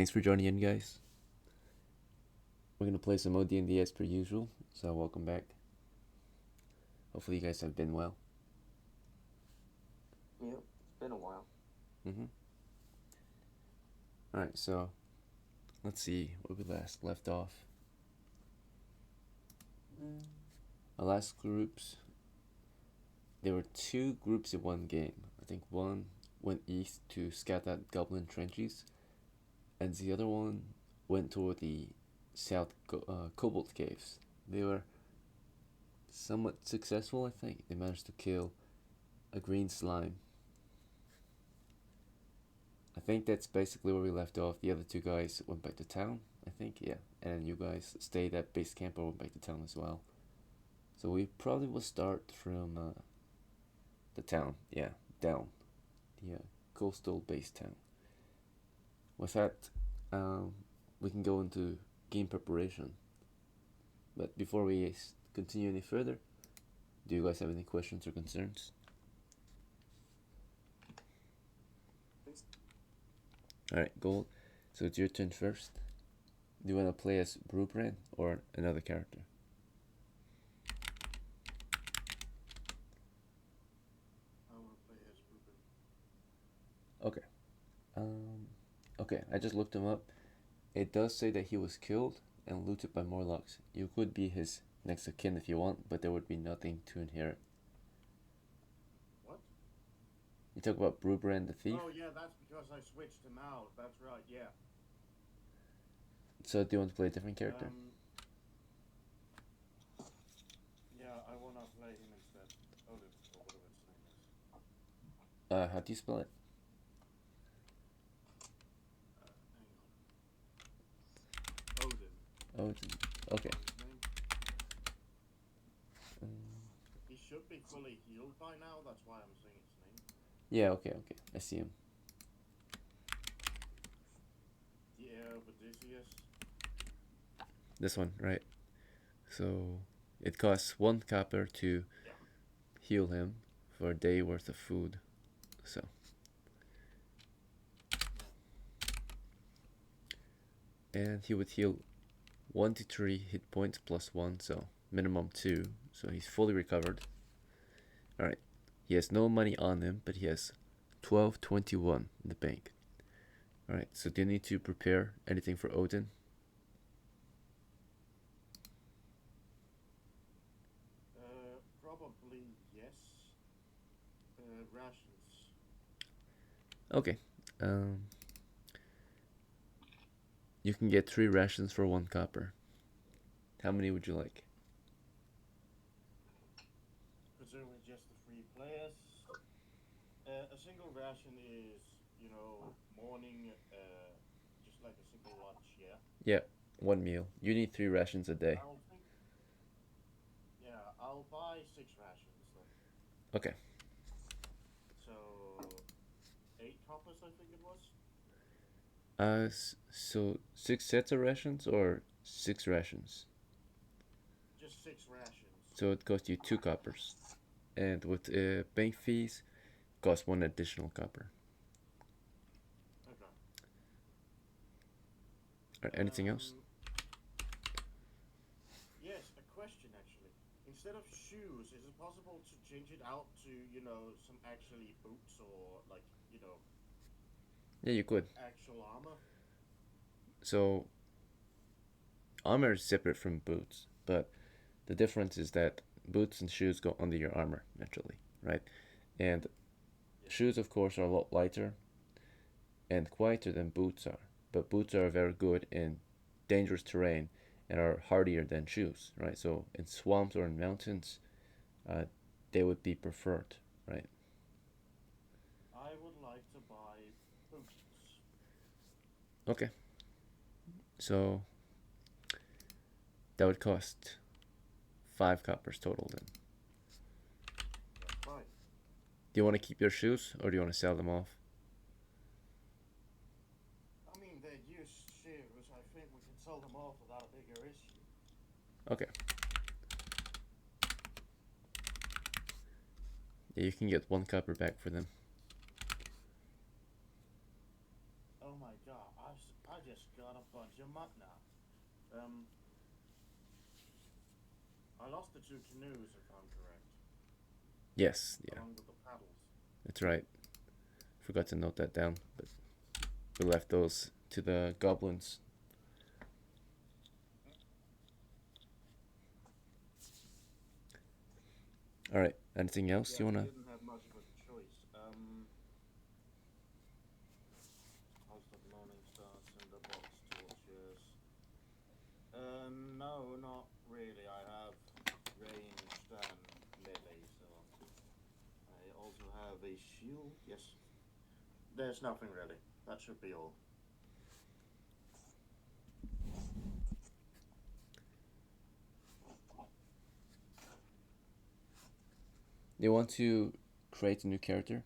Thanks for joining in, guys. We're gonna play some ODIN as per usual, so welcome back. Hopefully you guys have been well. Yep, it's been a while. Alright, so let's see where we left off. Our last groups, there were two groups in one game. I think one went east to scout out goblin trenches, and the other one went toward the south cobalt caves. They were somewhat successful, I think. They managed to kill a green slime. I think that's basically where we left off. The other two guys went back to town, I think, yeah. And you guys stayed at base camp or went back to town as well. So we probably will start from the town, yeah, down. The coastal base town. With that, we can go into game preparation. But before we continue any further, do you guys have any questions or concerns? Alright, Gold. So it's your turn first. Do you want to play as Brubran or another character? I want to play as Brubran. Okay. Okay, I just looked him up. It does say that he was killed and looted by Morlocks. You could be his next of kin if you want, but there would be nothing to inherit. What? You talk about Brubran the thief? Oh yeah, that's because I switched him out. That's right, yeah. So do you want to play a different character? Yeah, I want to play him instead. Odin, or whatever its name is. How do you spell it? Hang on. Odin. Odin. Okay. He should be fully healed by now, that's why I'm saying his name. Yeah, okay. I see him. Yeah, Odysseus. This one, right? So it costs 1 copper to heal him for a day worth of food. So and he would heal 1 to 3 hit points plus 1, so minimum 2, so he's fully recovered. Alright, he has no money on him, but he has 1221 in the bank. Alright, so do you need to prepare anything for Odin? Probably yes. Rations. Okay. You can get 3 rations for 1 copper. How many would you like? Presumably just the 3 players. A single ration is, morning, just like a single lunch, yeah? Yeah, 1 meal. You need 3 rations a day. I'll buy 6 rations then. Okay. So 8 coppers, I think it was. So 6 sets of rations or 6 rations? Just 6 rations. So it costs you 2 coppers, and with bank fees, it costs 1 additional copper. Okay. Alright, anything else? Yes, a question actually. Instead of shoes, is it possible to change it out to, some actually boots or Yeah, you could. actual armor? So armor is separate from boots, but the difference is that boots and shoes go under your armor naturally, right? And shoes, of course, are a lot lighter and quieter than boots are, but boots are very good in dangerous terrain and are hardier than shoes, right? So in swamps or in mountains, they would be preferred, right? I would like to buy boots. Okay. So that would cost 5 coppers total then. That's fine. Do you want to keep your shoes or do you want to sell them off? I mean, they're used shoes. I think we can sell them off without a bigger issue. Okay. Yeah, you can get 1 copper back for them. Oh my god, I just just got a bunch of mud now. I lost the 2 canoes, if I'm correct. Yes, yeah. Along with the paddles. That's right. Forgot to note that down, but we left those to the goblins. Alright, anything else you wanna... We didn't have much of a choice. House of Morning Stars, Cinderbox, Torches. No, not really. I have ranged and melee, so I also have a shield. Yes. There's nothing really. That should be all. You want to create a new character?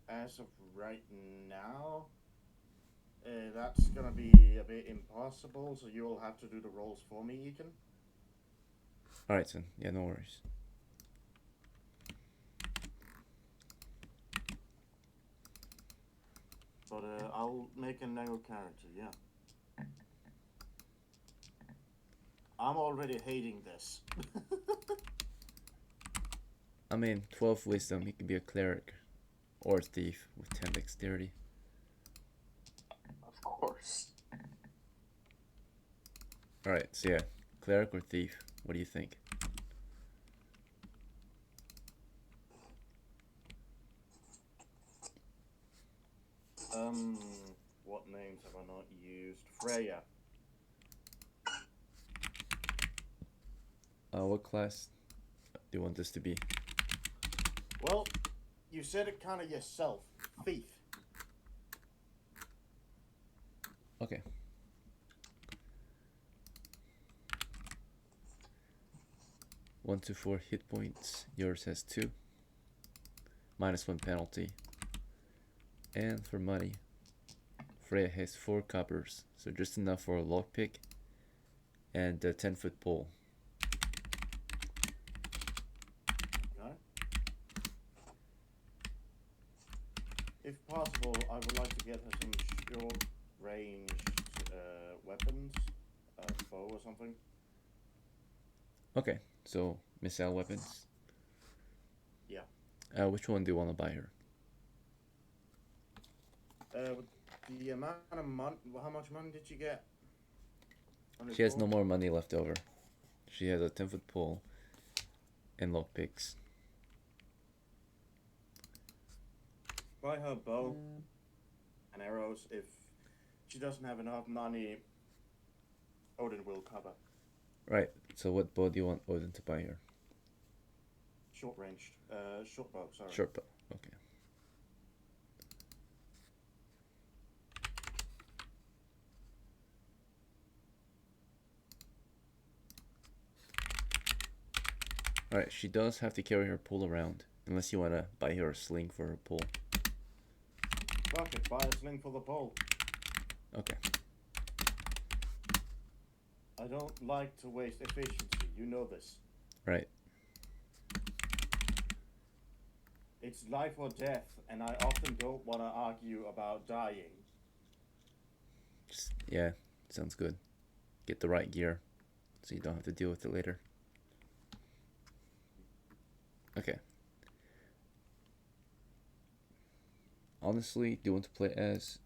As of right now, that's gonna be a bit impossible, so you'll have to do the rolls for me, Ethan. Alright, son. Yeah, no worries. But I'll make a new character, yeah. I'm already hating this. I mean, 12 wisdom, he could be a cleric. Or a thief with 10 dexterity. Of course. Alright, so yeah. Cleric or thief? What do you think? What names have I not used? Freya. What class do you want this to be? Well, you said it kind of yourself. Thief. Okay. One to 4 hit points. Yours has 2. -1 penalty. And for money, Freya has 4 coppers, so just enough for a lockpick and a 10-foot pole. Okay. If possible, I would like to get her some short-ranged weapons, a bow or something. Okay, so missile weapons. Yeah. Which one do you want to buy her? The amount of money. How much money did you get? She has no more money left over. She has a 10-foot pole and lockpicks. Buy her bow and arrows. If she doesn't have enough money, Odin will cover. Right, so what bow do you want Odin to buy her? Short ranged. Short bow, sorry. Short bow, okay. Alright, she does have to carry her pole around, unless you want to buy her a sling for her pole. Fuck it, buy a sling for the pole. Okay. I don't like to waste efficiency, you know this. Right. It's life or death, and I often don't want to argue about dying. Just, yeah, sounds good. Get the right gear, so you don't have to deal with it later. Okay. Honestly, do you want to play as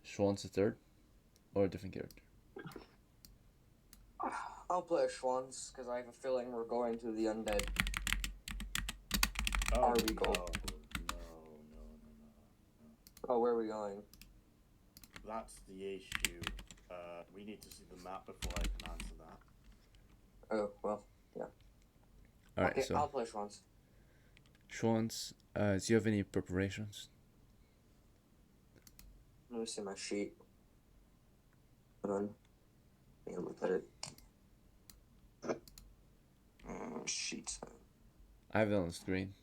SCHWANZ III or a different character? I'll play SCHWANZ because I have a feeling we're going to the undead. Oh, Are we going? No. Oh, where are we going? That's the issue. We need to see the map before I can answer that. Oh, well, yeah. Alright, okay, so I'll play SCHWANZ. SCHWANZ, do you have any preparations? Let me see my sheet. Hold on. Let me look at it. Sheets. I have it on the screen.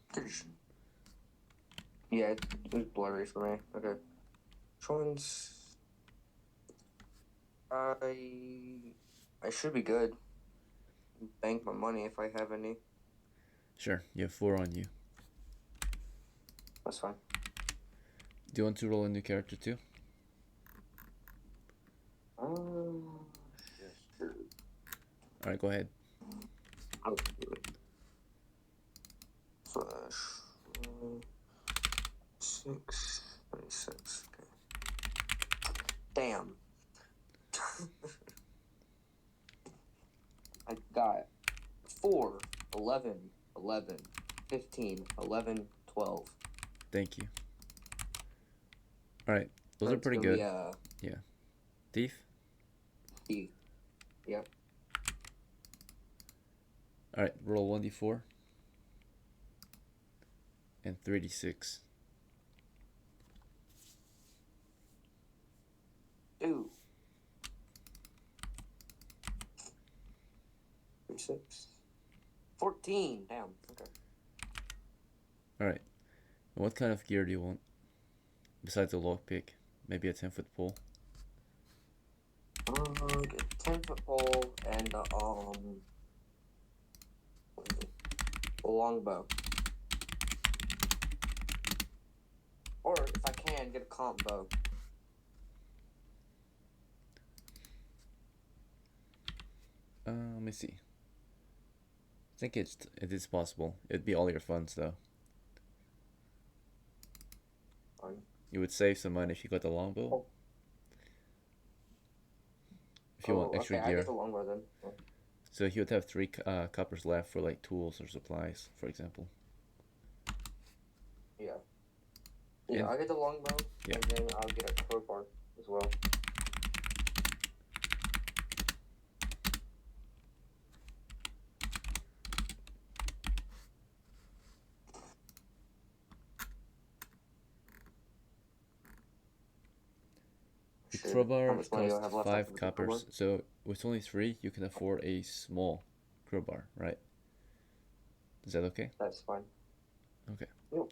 Yeah, it's blurry for me. Okay. SCHWANZ. I should be good. Bank my money if I have any. Sure, you have 4 on you. That's fine. Do you want to roll a new character too? Yes. Sure. Alright, go ahead. I'll do it. Slash 626. Okay. Damn. I got 4, 11, 11, 15, 11, 12. Thank you. Alright, those So are it's pretty gonna good. be, Thief? E. Yep. Alright, roll 1d4 and 3d6. 2. 6. 14. Damn. Okay. Alright, what kind of gear do you want? Besides a lockpick, maybe a 10-foot pole. Get 10-foot pole and a longbow. Or if I can, get a comp bow. Let me see. I think it is possible. It'd be all your funds though. Fine. You would save some money if you got the longbow. Oh. If you want extra okay, I gear. get the longbow then. Yeah. So he would have 3 coppers left for like tools or supplies, for example. Yeah. Yeah, And- I'll get the longbow, Yeah. and then I'll get a crowbar as well. The How crowbar much money do I costs have left 5 after the crowbar? coppers, so with only 3, you can afford a small crowbar, right? Is that okay? That's fine. Okay. Yep.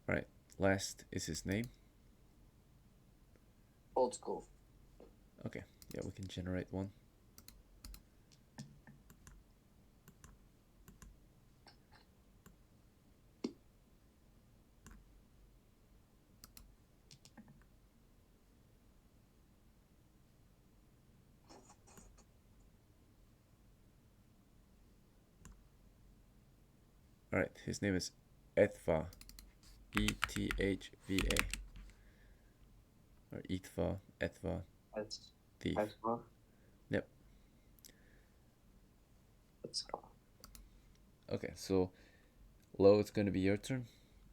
Alright, last is his name. Old school. Okay, yeah, we can generate one. Alright, his name is ETHVA. ETHVA. Or ETHVA. That's Thief. fine. Yep. That's fine. Okay, so Lo, it's gonna be your turn.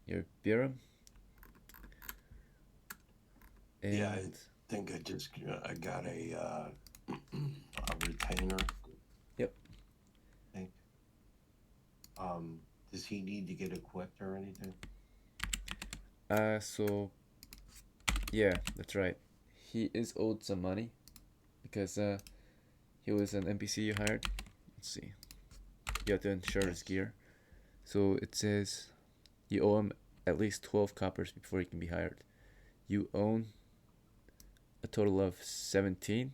Your BERIM. And Yeah, I think I got a retainer. Yep. I think. Does he need to get equipped or anything? So yeah, that's right. He is owed some money because he was an NPC you hired. Let's see. You have to insure his gear. So it says you owe him at least 12 coppers before he can be hired. You own a total of 17.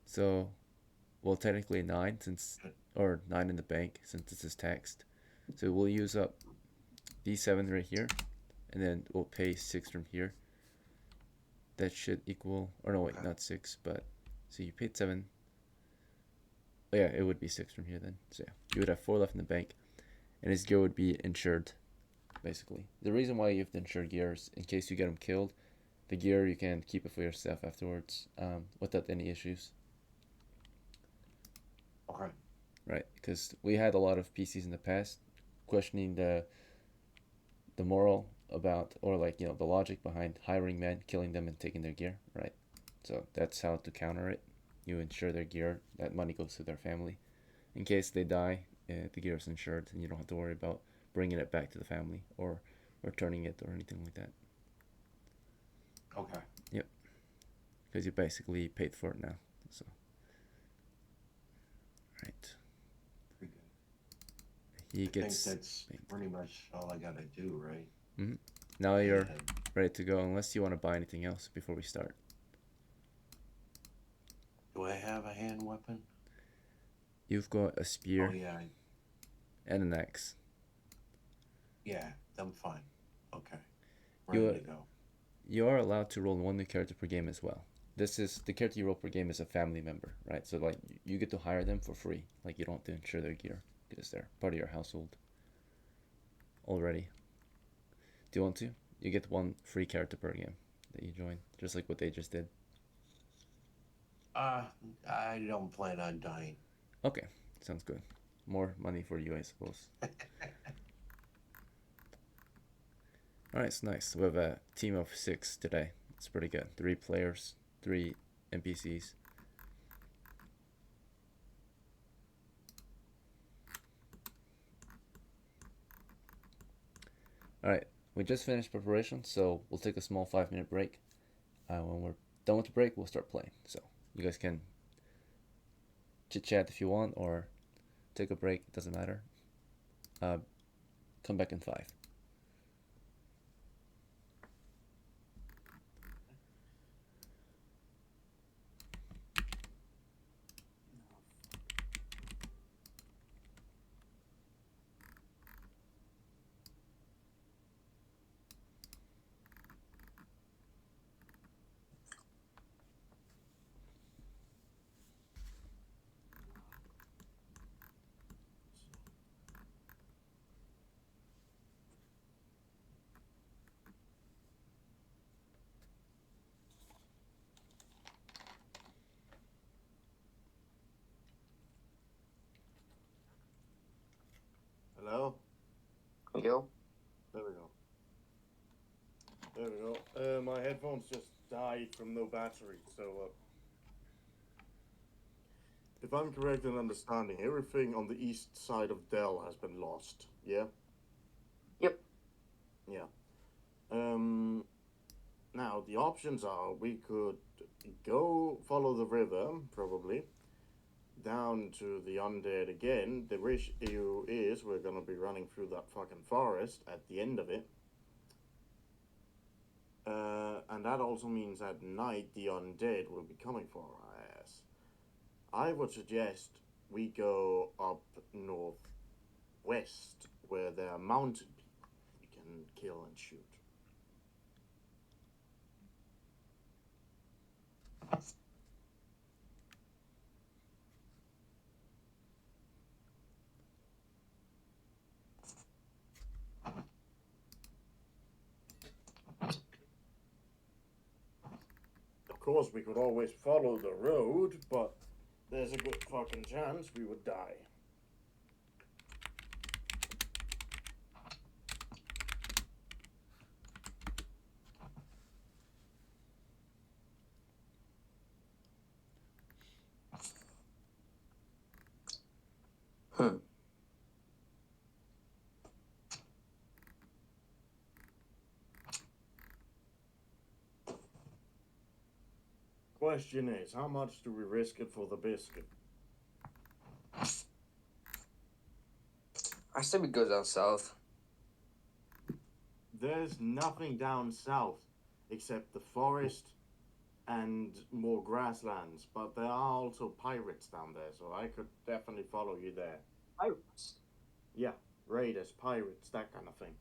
So, well, technically 9 since, or 9 in the bank since this is taxed. So we'll use up these 7 right here, and then we'll pay 6 from here. That should equal, or no, wait, not 6, but so you paid 7. Oh yeah, it would be 6 from here then. So yeah, you would have 4 left in the bank, and his gear would be insured, basically. The reason why you have to insure gear is in case you get him killed, the gear you can keep it for yourself afterwards, without any issues. Okay. Right, because we had a lot of PCs in the past questioning the moral about, or like, you know, the logic behind hiring men, killing them, and taking their gear, right? So that's how to counter it. You insure their gear, that money goes to their family. In case they die, the gear is insured, and you don't have to worry about bringing it back to the family or returning it or anything like that. Okay. Yep. Because you basically paid for it now. So. Right. Pretty good. He I gets. think that's pretty much all I gotta do, right? Mm-hmm. Now you're And ready to go, unless you want to buy anything else before we start. do I have a hand weapon? You've got a spear Oh yeah, and an axe. yeah, I'm fine. Okay, You ready to go. you are allowed to roll one new character per game as well. This is the character you roll per game is a family member, right? So like you get to hire them for free. Like you don't have to insure their gear because they're part of your household already. Do you want to? You get one free character per game that you join, just like what they just did. I don't plan on dying. Okay, sounds good. More money for you, I suppose. Alright, it's nice. We have a team of 6 today. It's pretty good. 3 players, 3 NPCs. Alright, we just finished preparation, so we'll take a small 5-minute break. When we're done with the break, we'll start playing. So you guys can chit chat if you want, or take a break, it doesn't matter. Come back in 5. Hello? Yo. There we go. There we go. My headphones just died from no battery, so if I'm correct in understanding, everything on the east side of Dell has been lost. Yeah? Yep. Yeah. Now the options are we could go follow the river, probably, down to the undead again. The issue is we're gonna be running through that fucking forest at the end of it. And that also means at night the undead will be coming for our ass. I would suggest we go up northwest where there are mountain people we can kill and shoot. Of course, we could always follow the road, but there's a good fucking chance we would die. Question is, how much do we risk it for the biscuit? I said we go down south. There's nothing down south except the forest and more grasslands, but there are also pirates down there, so I could definitely follow you there. Pirates. Yeah, raiders, pirates, that kind of thing.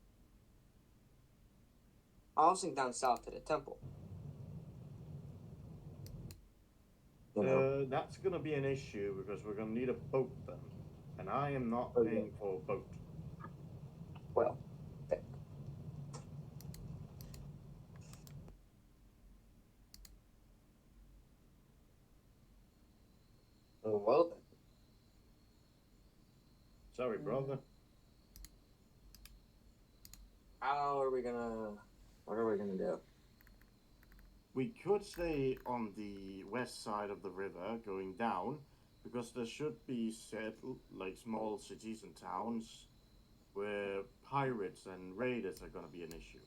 I was thinking down south to the temple. That's gonna be an issue because we're gonna need a boat then, and I am not Okay. paying for a boat. Well, well then. Sorry, brother. What are we gonna do? We could stay on the west side of the river going down because there should be like small cities and towns where pirates and raiders are gonna be an issue.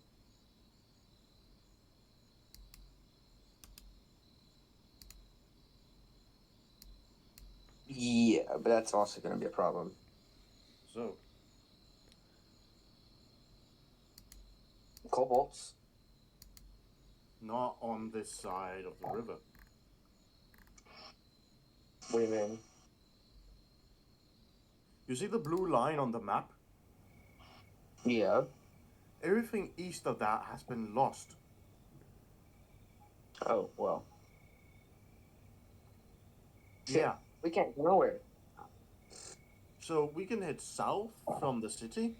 Yeah, but that's also gonna be a problem. So, Cool. kobolds? Not on this side of the river. What do you mean? You see the blue line on the map? Yeah. Everything east of that has been lost. Oh, well. Yeah. We can't go nowhere. So we can head south from the city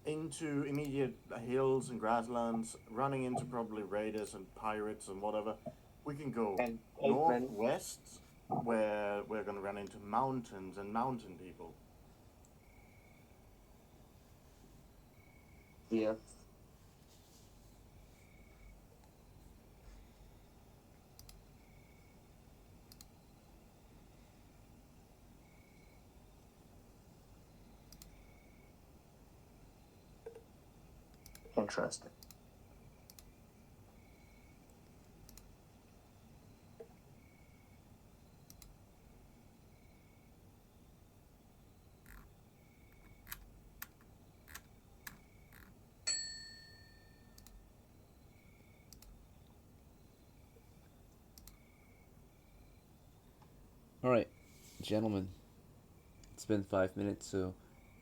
into immediate hills and grasslands, running into probably raiders and pirates and whatever. We can go And cavemen. northwest, where we're going to run into mountains and mountain people. Yeah. Interesting. Alright, gentlemen, it's been 5 minutes, so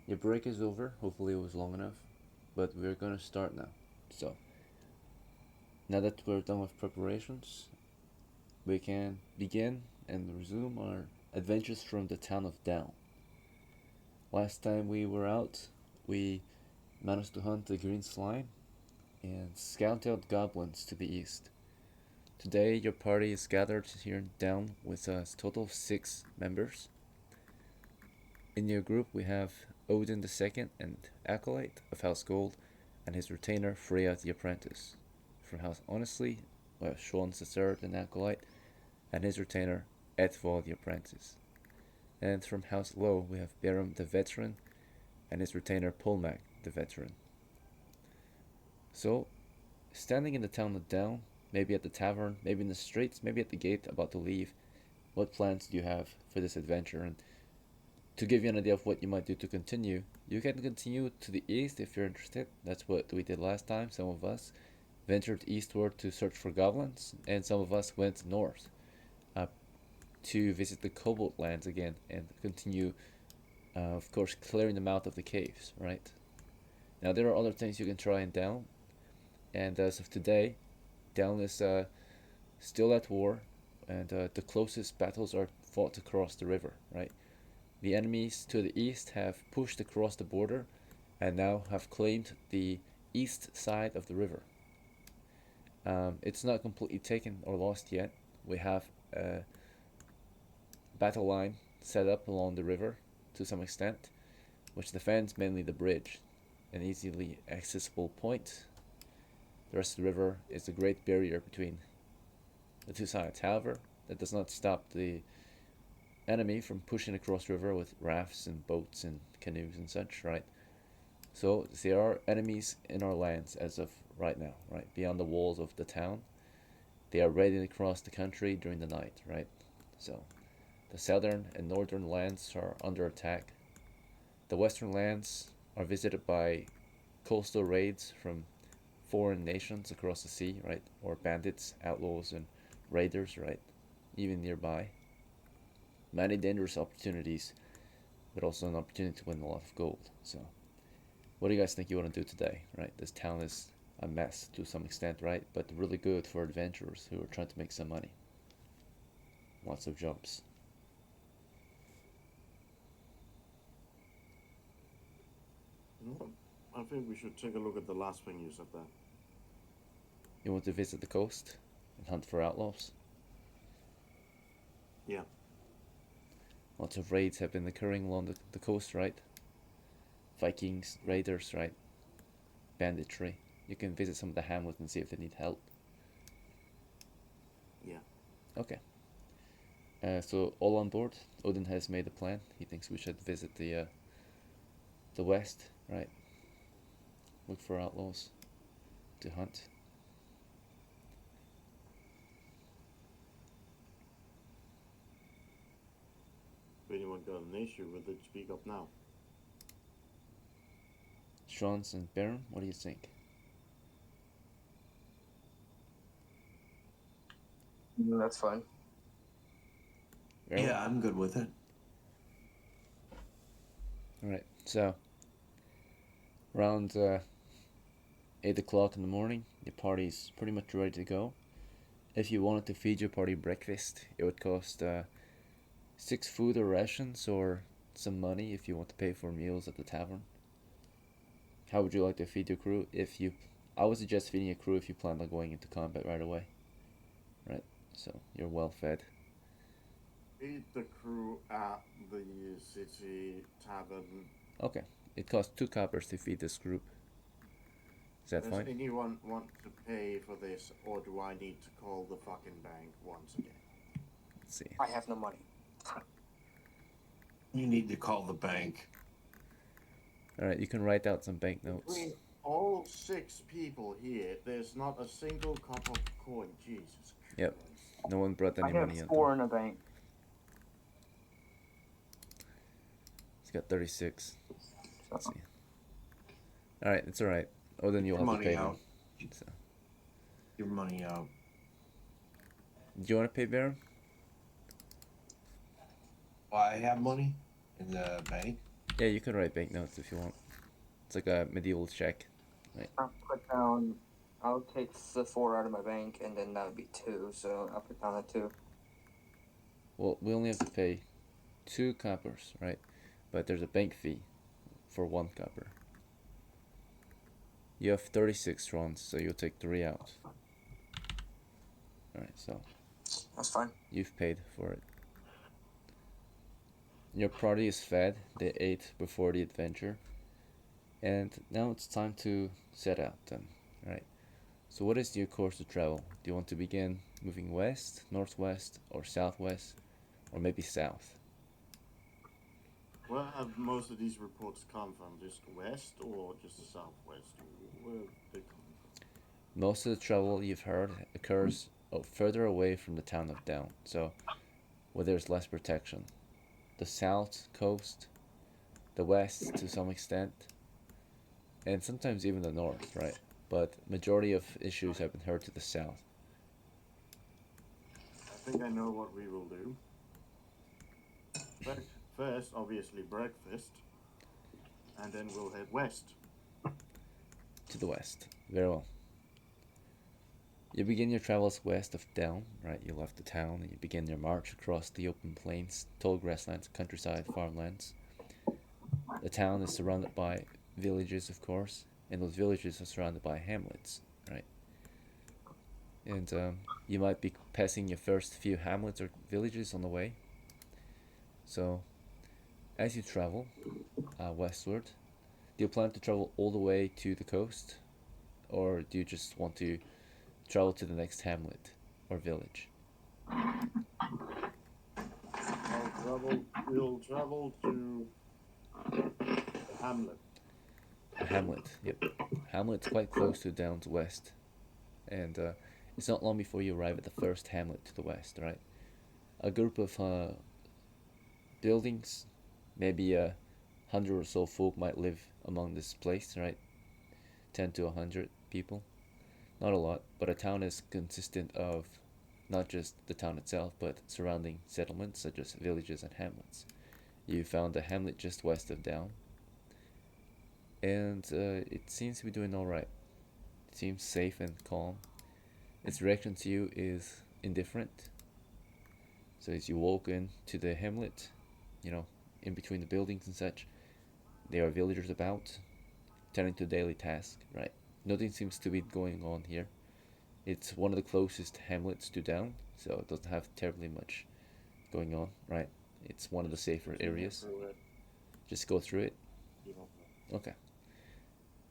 your break is over. Hopefully it was long enough, but we're gonna start now. So, now that we're done with preparations, we can begin and resume our adventures from the town of DELN. Last time we were out, we managed to hunt the green slime and scout out goblins to the east. Today your party is gathered here in DELN with a total of 6 members. In your group we have ODIN II and Acolyte of House Gold and his retainer FREYA the Apprentice. From House Honestly, we have SCHWANZ III and Acolyte and his retainer ETHVA the Apprentice. And from House Low we have BERIM the Veteran and his retainer POLMAK the Veteran. So, standing in the town of DELN, maybe at the tavern, maybe in the streets, maybe at the gate about to leave, what plans do you have for this adventure? And to give you an idea of what you might do to continue, you can continue to the east if you're interested. That's what we did last time. Some of us ventured eastward to search for goblins, and some of us went north to visit the Kobold lands again and continue, of course, clearing them out of the caves, right? Now, there are other things you can try in DELN, and as of today, DELN is still at war, and the closest battles are fought across the river, right? The enemies to the east have pushed across the border and now have claimed the east side of the river. It's not completely taken or lost yet. We have a battle line set up along the river to some extent, which defends mainly the bridge, an easily accessible point. The rest of the river is a great barrier between the two sides. However, that does not stop the enemy from pushing across the river with rafts and boats and canoes and such, right? So there are enemies in our lands as of right now, right? Beyond the walls of the town. They are ready to cross the country during the night, right? So the southern and northern lands are under attack. The western lands are visited by coastal raids from foreign nations across the sea, right? Or bandits, outlaws, and raiders, right? Even nearby. Many dangerous opportunities, but also an opportunity to win a lot of gold. So, what do you guys think you want to do today, right? This town is a mess to some extent, right? But really good for adventurers who are trying to make some money. Lots of jumps. I think we should take a look at the last thing you said there. You want to visit the coast and hunt for outlaws? Yeah. Lots of raids have been occurring along the coast, right? Vikings, raiders, right? Banditry. You can visit some of the hamlets and see if they need help. Yeah. Okay. So all on board. Odin has made a plan. He thinks we should visit the west, right? Look for outlaws to hunt. If anyone got an issue with it, speak up now. SCHWANZ and BERIM, what do you think? That's fine. Very Yeah, well. I'm good with it. Alright, so around 8 o'clock in the morning, your party's pretty much ready to go. If you wanted to feed your party breakfast, it would cost 6 food or rations or some money if you want to pay for meals at the tavern. How would you like to feed your crew? I would suggest feeding your crew if you plan on going into combat right away. Right, so you're well fed. Feed the crew at the city tavern. Okay, it costs 2 coppers to feed this group. Is that Does fine? anyone want to pay for this, or do I need to call the fucking bank once again? Let's see. I have no money. You need to call the bank. Alright, you can write out some banknotes. Between all 6 people here, there's not a single copper coin. Jesus Yep. Christ. No one brought I any have money in. 4 in a bank. He's got 36. Let's see. Alright, it's alright. Oh, then you'll have to Money pay out. him. So. Your money out. Do you want to pay Baron? Well, I have money in the bank. Yeah, you can write banknotes if you want. It's like a medieval check. I'll take the 4 out of my bank, and then that would be 2, so I'll put down a 2. Well, we only have to pay 2 coppers, right? But there's a bank fee for 1 copper. You have 36 swans, so you'll take 3 out. Alright, so That's fine. you've paid for it. Your party is fed, they ate before the adventure. And now it's time to set out then, right? So what is your course of travel? Do you want to begin moving west, northwest, or southwest, or maybe south? Where have most of these reports come from? Just west or just southwest? Where have they come from? Most of the travel you've heard occurs further away from the town of Down, so where there's less protection. The south coast, the west to some extent, and sometimes even the north, right? But majority of issues have been heard to the south. I think I know what we will do. But first, obviously, breakfast, and then we'll head west. To the west. Very well. You begin your travels west of Down, right? You left the town and you begin your march across the open plains, tall grasslands, countryside, farmlands. The town is surrounded by villages, of course, and those villages are surrounded by hamlets, right? And you might be passing your first few hamlets or villages on the way. So, as you travel westward, do you plan to travel all the way to the coast? Or do you just want to travel to the next hamlet or village? We'll travel to Hamlet. Hamlet, yep. Hamlet's quite close to Down's west. And it's not long before you arrive at the first hamlet to the west, right? A group of buildings, maybe 100 or so folk might live among this place, right? 10 to 100 people. Not a lot, but a town is consistent of not just the town itself, but surrounding settlements such as villages and hamlets. You found a hamlet just west of Down, and it seems to be doing alright. It seems safe and calm. Its reaction to you is indifferent. So as you walk into the hamlet, you know, in between the buildings and such, there are villagers about, tending to daily tasks, right? Nothing seems to be going on here. It's one of the closest hamlets to Down, so it doesn't have terribly much going on, right? It's one of the safer areas. Just go through it. Okay.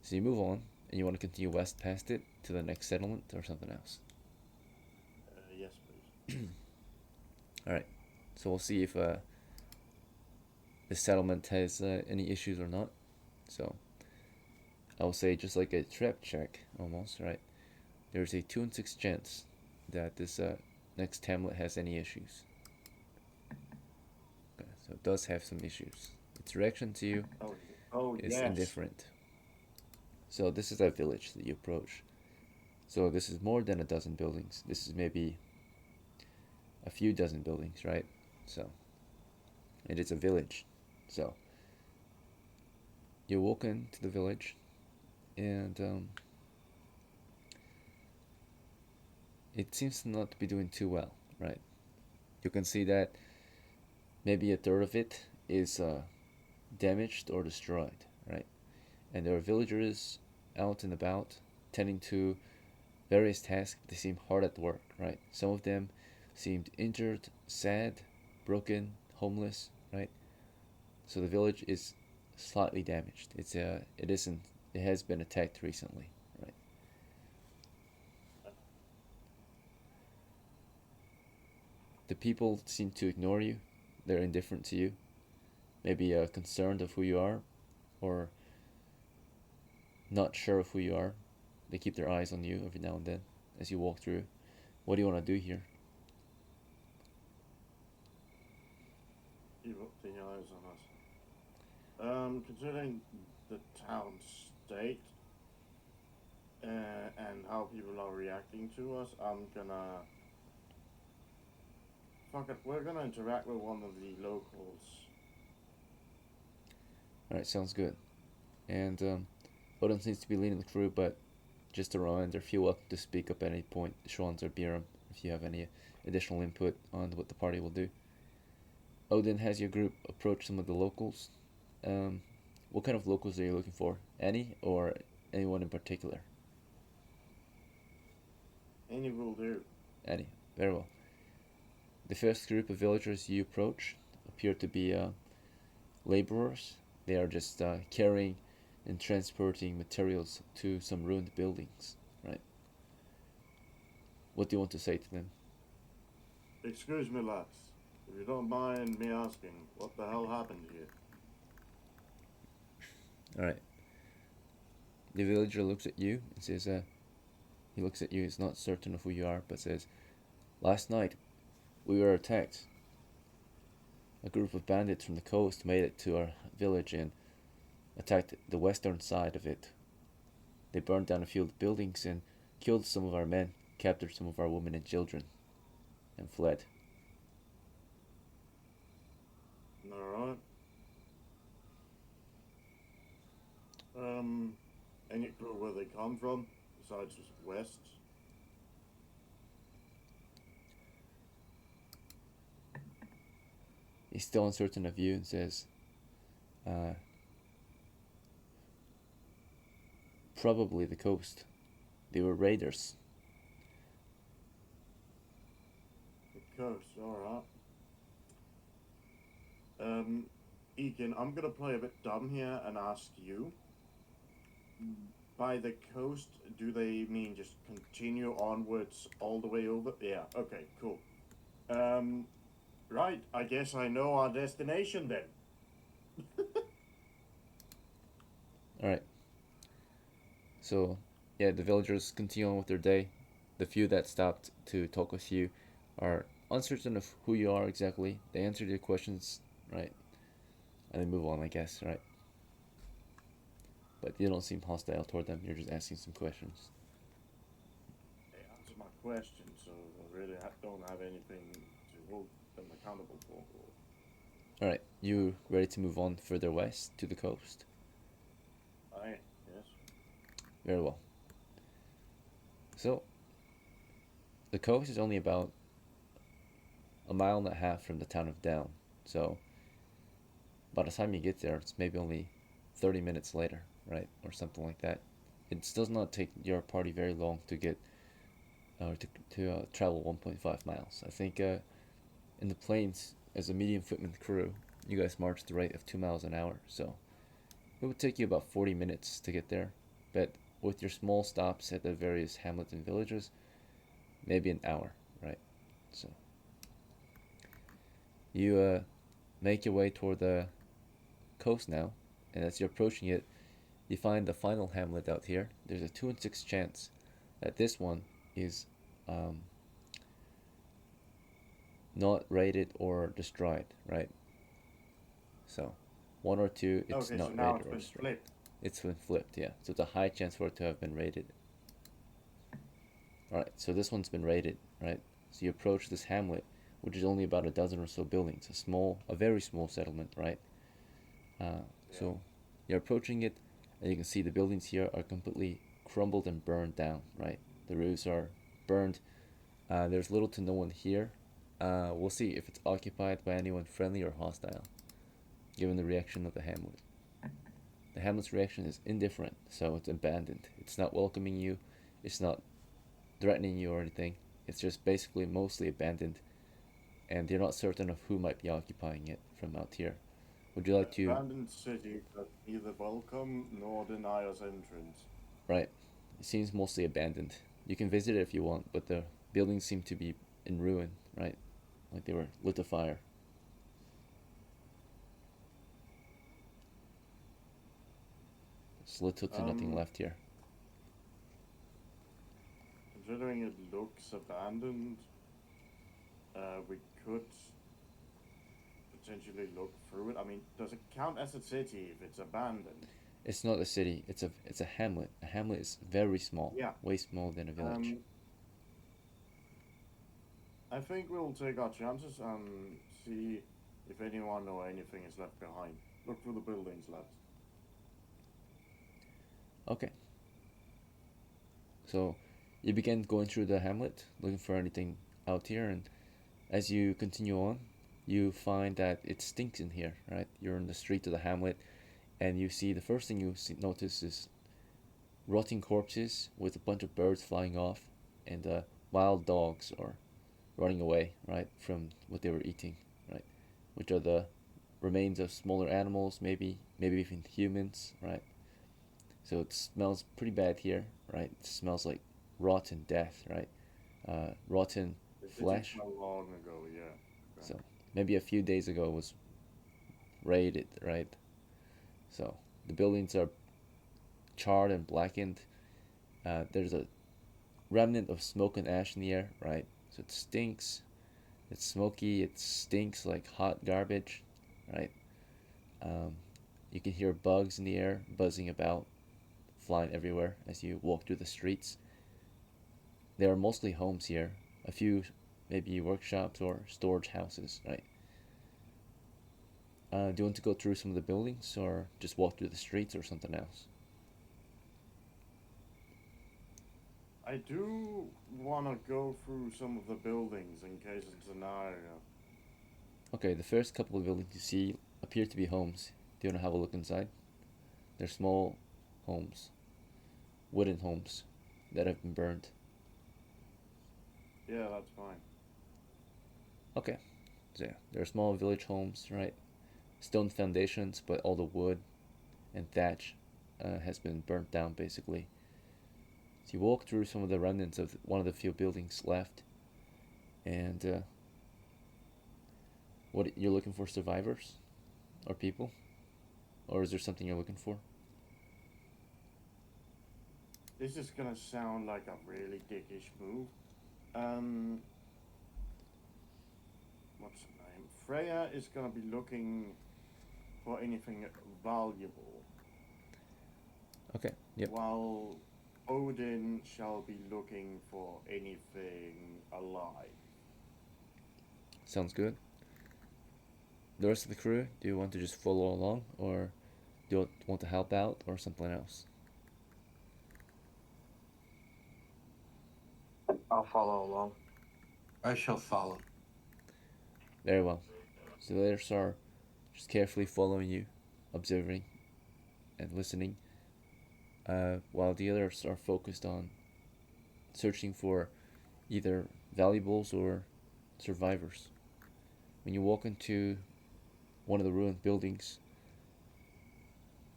So you move on, and you want to continue west past it to the next settlement or something else. Yes, please. Alright. So we'll see if the settlement has any issues or not. So I'll say just like a trap check almost, right? There's a 2 in 6 chance that this next hamlet has any issues. Okay, so it does have some issues. Its reaction to you is indifferent. So this is a village that you approach. So this is more than a dozen buildings. This is maybe a few dozen buildings, right? So it is a village. So you walk into the village, and it seems to not be doing too well, right? You can see that maybe a third of it is damaged or destroyed, right? And there are villagers out and about tending to various tasks. They seem hard at work, right? Some of them seemed injured, sad, broken, homeless, right? So the village is slightly damaged. It has been attacked recently, right? The people seem to ignore you. They're indifferent to you. Maybe concerned of who you are, or not sure of who you are. They keep their eyes on you every now and then as you walk through. What do you want to do here? Keeping eyes on us. Considering the town state and how people are reacting to us, I'm gonna. Fuck it, we're gonna interact with one of the locals. Alright, sounds good. And Odin seems to be leading the crew, but just a reminder, feel welcome to speak up at any point, SCHWANZ or BERIM, if you have any additional input on what the party will do. Odin has your group approach some of the locals. What kind of locals are you looking for? Any, or anyone in particular? Any will do. Any. Very well. The first group of villagers you approach appear to be laborers. They are just carrying and transporting materials to some ruined buildings, right? What do you want to say to them? Excuse me, lads. If you don't mind me asking, what the hell happened here? Alright. The villager looks at you and says, he looks at you, he's not certain of who you are, but says, last night we were attacked. A group of bandits from the coast made it to our village and attacked the western side of it. They burned down a few buildings and killed some of our men, captured some of our women and children, and fled. Alright. Any clue where they come from, besides west? He's still uncertain of you and says, probably the coast. They were raiders. The coast, alright. Egan, I'm gonna play a bit dumb here and ask you. By the coast, do they mean just continue onwards all the way over? Yeah, okay, cool. Right, I guess I know our destination then. Alright. So, yeah, the villagers continue on with their day. The few that stopped to talk with you are uncertain of who you are exactly. They answered your questions, right? And they move on, I guess, right? But you don't seem hostile toward them. You're just asking some questions. They answer my question, so I really don't have anything to hold them accountable for. Alright, you ready to move on further west to the coast? Aye, yes. Very well. So, the coast is only about a mile and a half from the town of DELN. So, by the time you get there, it's maybe only 30 minutes later, right? Or something like that. It does not take your party very long to get, to travel 1.5 miles. I think in the plains, as a medium footman crew, you guys march at the rate of 2 miles an hour. So, it would take you about 40 minutes to get there. But with your small stops at the various hamlets and villages, maybe an hour, right? So, you make your way toward the coast now, and as you're approaching it, you find the final hamlet out here. There's a 2 in 6 chance that this one is not raided or destroyed, right? So, 1 or 2, it's okay, not so now raided or it's destroyed. flipped. It's been flipped, yeah. So it's a high chance for it to have been raided. Alright, so this one's been raided, right? So you approach this hamlet which is only about a dozen or so buildings. A very small settlement, right? So you're approaching it, and you can see the buildings here are completely crumbled and burned down, right? The roofs are burned. There's little to no one here. We'll see if it's occupied by anyone friendly or hostile, given the reaction of the hamlet. The hamlet's reaction is indifferent, so it's abandoned. It's not welcoming you, it's not threatening you or anything. It's just basically mostly abandoned, and you're not certain of who might be occupying it from out here. Would you like to... Abandoned city that neither welcome nor deny us entrance. Right. It seems mostly abandoned. You can visit it if you want, but the buildings seem to be in ruin, right? Like they were lit afire. There's little to nothing left here. Considering it looks abandoned, we could potentially look through it. I mean, does it count as a city if it's abandoned? It's not a city. It's a hamlet. A hamlet is very small. Yeah. Way smaller than a village. I think we'll take our chances and see if anyone or anything is left behind. Look through the buildings, lads. Okay. So you begin going through the hamlet, looking for anything out here, and as you continue on, you find that it stinks in here, right? You're in the street of the hamlet, and you see, the first thing you notice is rotting corpses with a bunch of birds flying off, and wild dogs are running away, right, from what they were eating, right? Which are the remains of smaller animals, maybe even humans, right? So it smells pretty bad here, right? It smells like rotten death, right? Rotten flesh. How long ago, yeah. Okay. So maybe a few days ago was raided, right? So the buildings are charred and blackened. There's a remnant of smoke and ash in the air, right? So it stinks. It's smoky. It stinks like hot garbage, right? You can hear bugs in the air buzzing about, flying everywhere as you walk through the streets. There are mostly homes here. A few maybe workshops or storage houses, right? Do you want to go through some of the buildings or just walk through the streets or something else? I do want to go through some of the buildings in case it's an area. Okay, the first couple of buildings you see appear to be homes. Do you want to have a look inside? They're small homes, wooden homes that have been burned. Yeah, that's fine. Okay, so yeah, they're small village homes, right? Stone foundations, but all the wood and thatch has been burnt down basically. So you walk through some of the remnants of one of the few buildings left, and what you're looking for, survivors or people, or is there something you're looking for? This is gonna sound like a really dickish move. What's her name? Freya is gonna be looking for anything valuable. Okay, yep. While Odin shall be looking for anything alive. Sounds good. The rest of the crew, do you want to just follow along, or do you want to help out, or something else? I'll follow along. I shall follow. Very well. So the others are just carefully following you, observing and listening, while the others are focused on searching for either valuables or survivors. When you walk into one of the ruined buildings,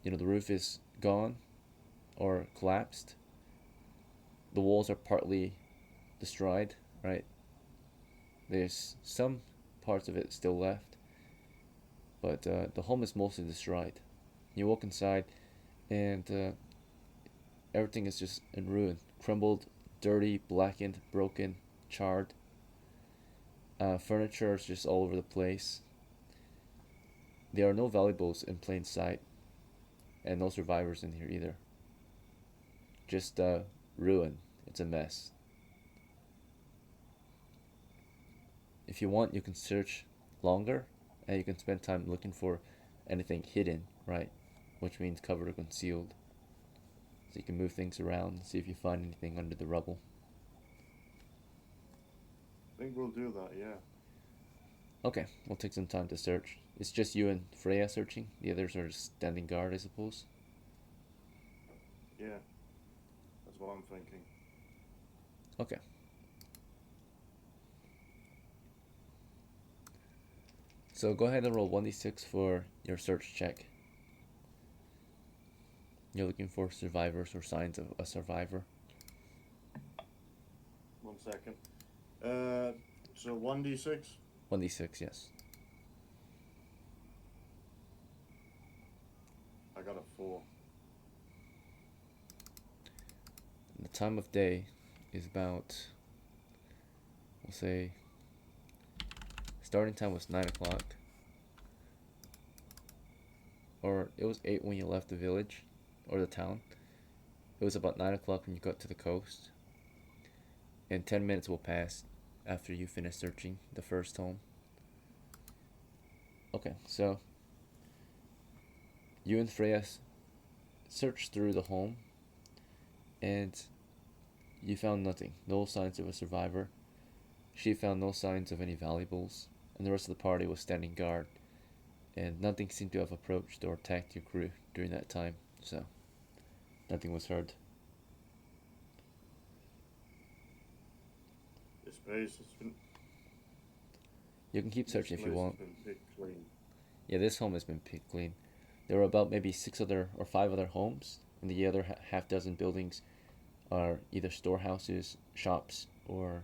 you know, the roof is gone or collapsed. The walls are partly destroyed, right? There's some parts of it still left, but the home is mostly destroyed. You walk inside, and everything is just in ruin, crumbled, dirty, blackened, broken, charred. Furniture is just all over the place. There are no valuables in plain sight, and no survivors in here either. Just ruin. It's a mess. if you want, you can search longer, and you can spend time looking for anything hidden, right? Which means covered or concealed. So you can move things around and see if you find anything under the rubble. I think we'll do that, yeah. Okay, we'll take some time to search. It's just you and Freya searching. The others are standing guard, I suppose. Yeah. That's what I'm thinking. Okay. So go ahead and roll 1d6 for your search check. You're looking for survivors or signs of a survivor. 1 second. So 1d6? 1d6, yes. I got a 4. The time of day is about, we'll say, starting time was 9 o'clock. Or it was 8 when you left the village, or the town. It was about 9 o'clock when you got to the coast. And 10 minutes will pass after you finish searching the first home. Okay, so you and Freya searched through the home, and you found nothing. No signs of a survivor. She found no signs of any valuables, and the rest of the party was standing guard, and nothing seemed to have approached or attacked your crew during that time, so nothing was heard. This place has been... You can keep searching if you want. Been picked clean. Yeah, this home has been picked clean. There were about maybe 5 other homes, and the other half dozen buildings are either storehouses, shops, or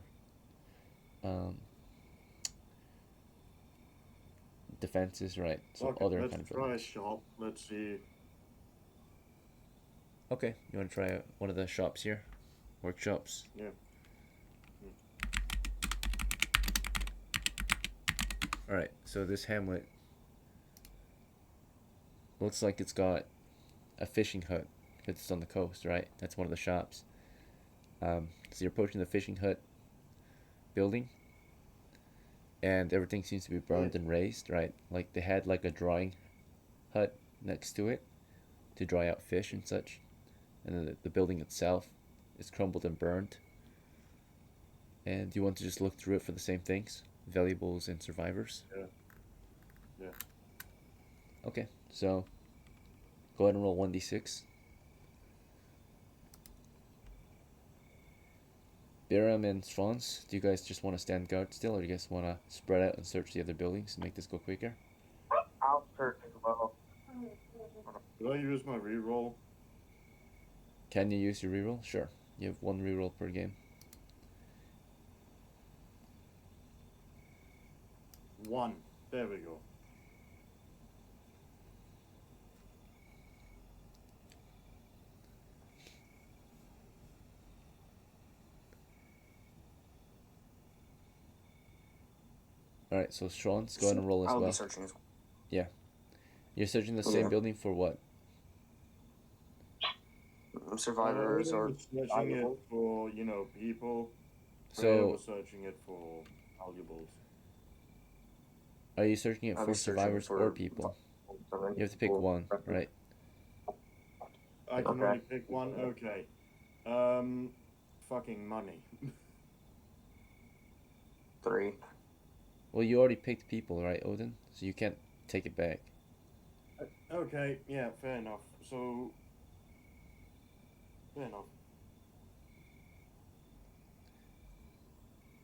defenses, right? So Okay, other let's kind of try a buildings. shop. Let's see. Okay, you want to try out one of the shops here? Workshops? Yeah. Alright, so this hamlet looks like it's got a fishing hut because it's on the coast, right? That's one of the shops. So you're approaching the fishing hut building, and everything seems to be burned and raised, right? Like they had like a drying hut next to it to dry out fish and such, and then the building itself is crumbled and burned. And you want to just look through it for the same things, valuables and survivors? Yeah. Yeah. Okay, so go ahead and roll 1d6. BERIM and SCHWANZ, do you guys just want to stand guard still, or do you guys want to spread out and search the other buildings and make this go quicker? I'll search as well. Could I use my reroll? Can you use your reroll? Sure. You have 1 reroll per game. 1. There we go. Alright, so SCHWANZ, go ahead and roll as I'll well. be searching as well. Yeah. You're searching the same Yeah. building for what? Survivors I or was searching it valuables. for, people. Freya So, was searching it for valuables. are you searching it I'll for be searching survivors for or people? You have to pick one, right? I can Okay. only pick one? Okay. Fucking money. 3. Well, you already picked people, right, Odin? So you can't take it back. Okay, yeah, fair enough. So... Fair enough.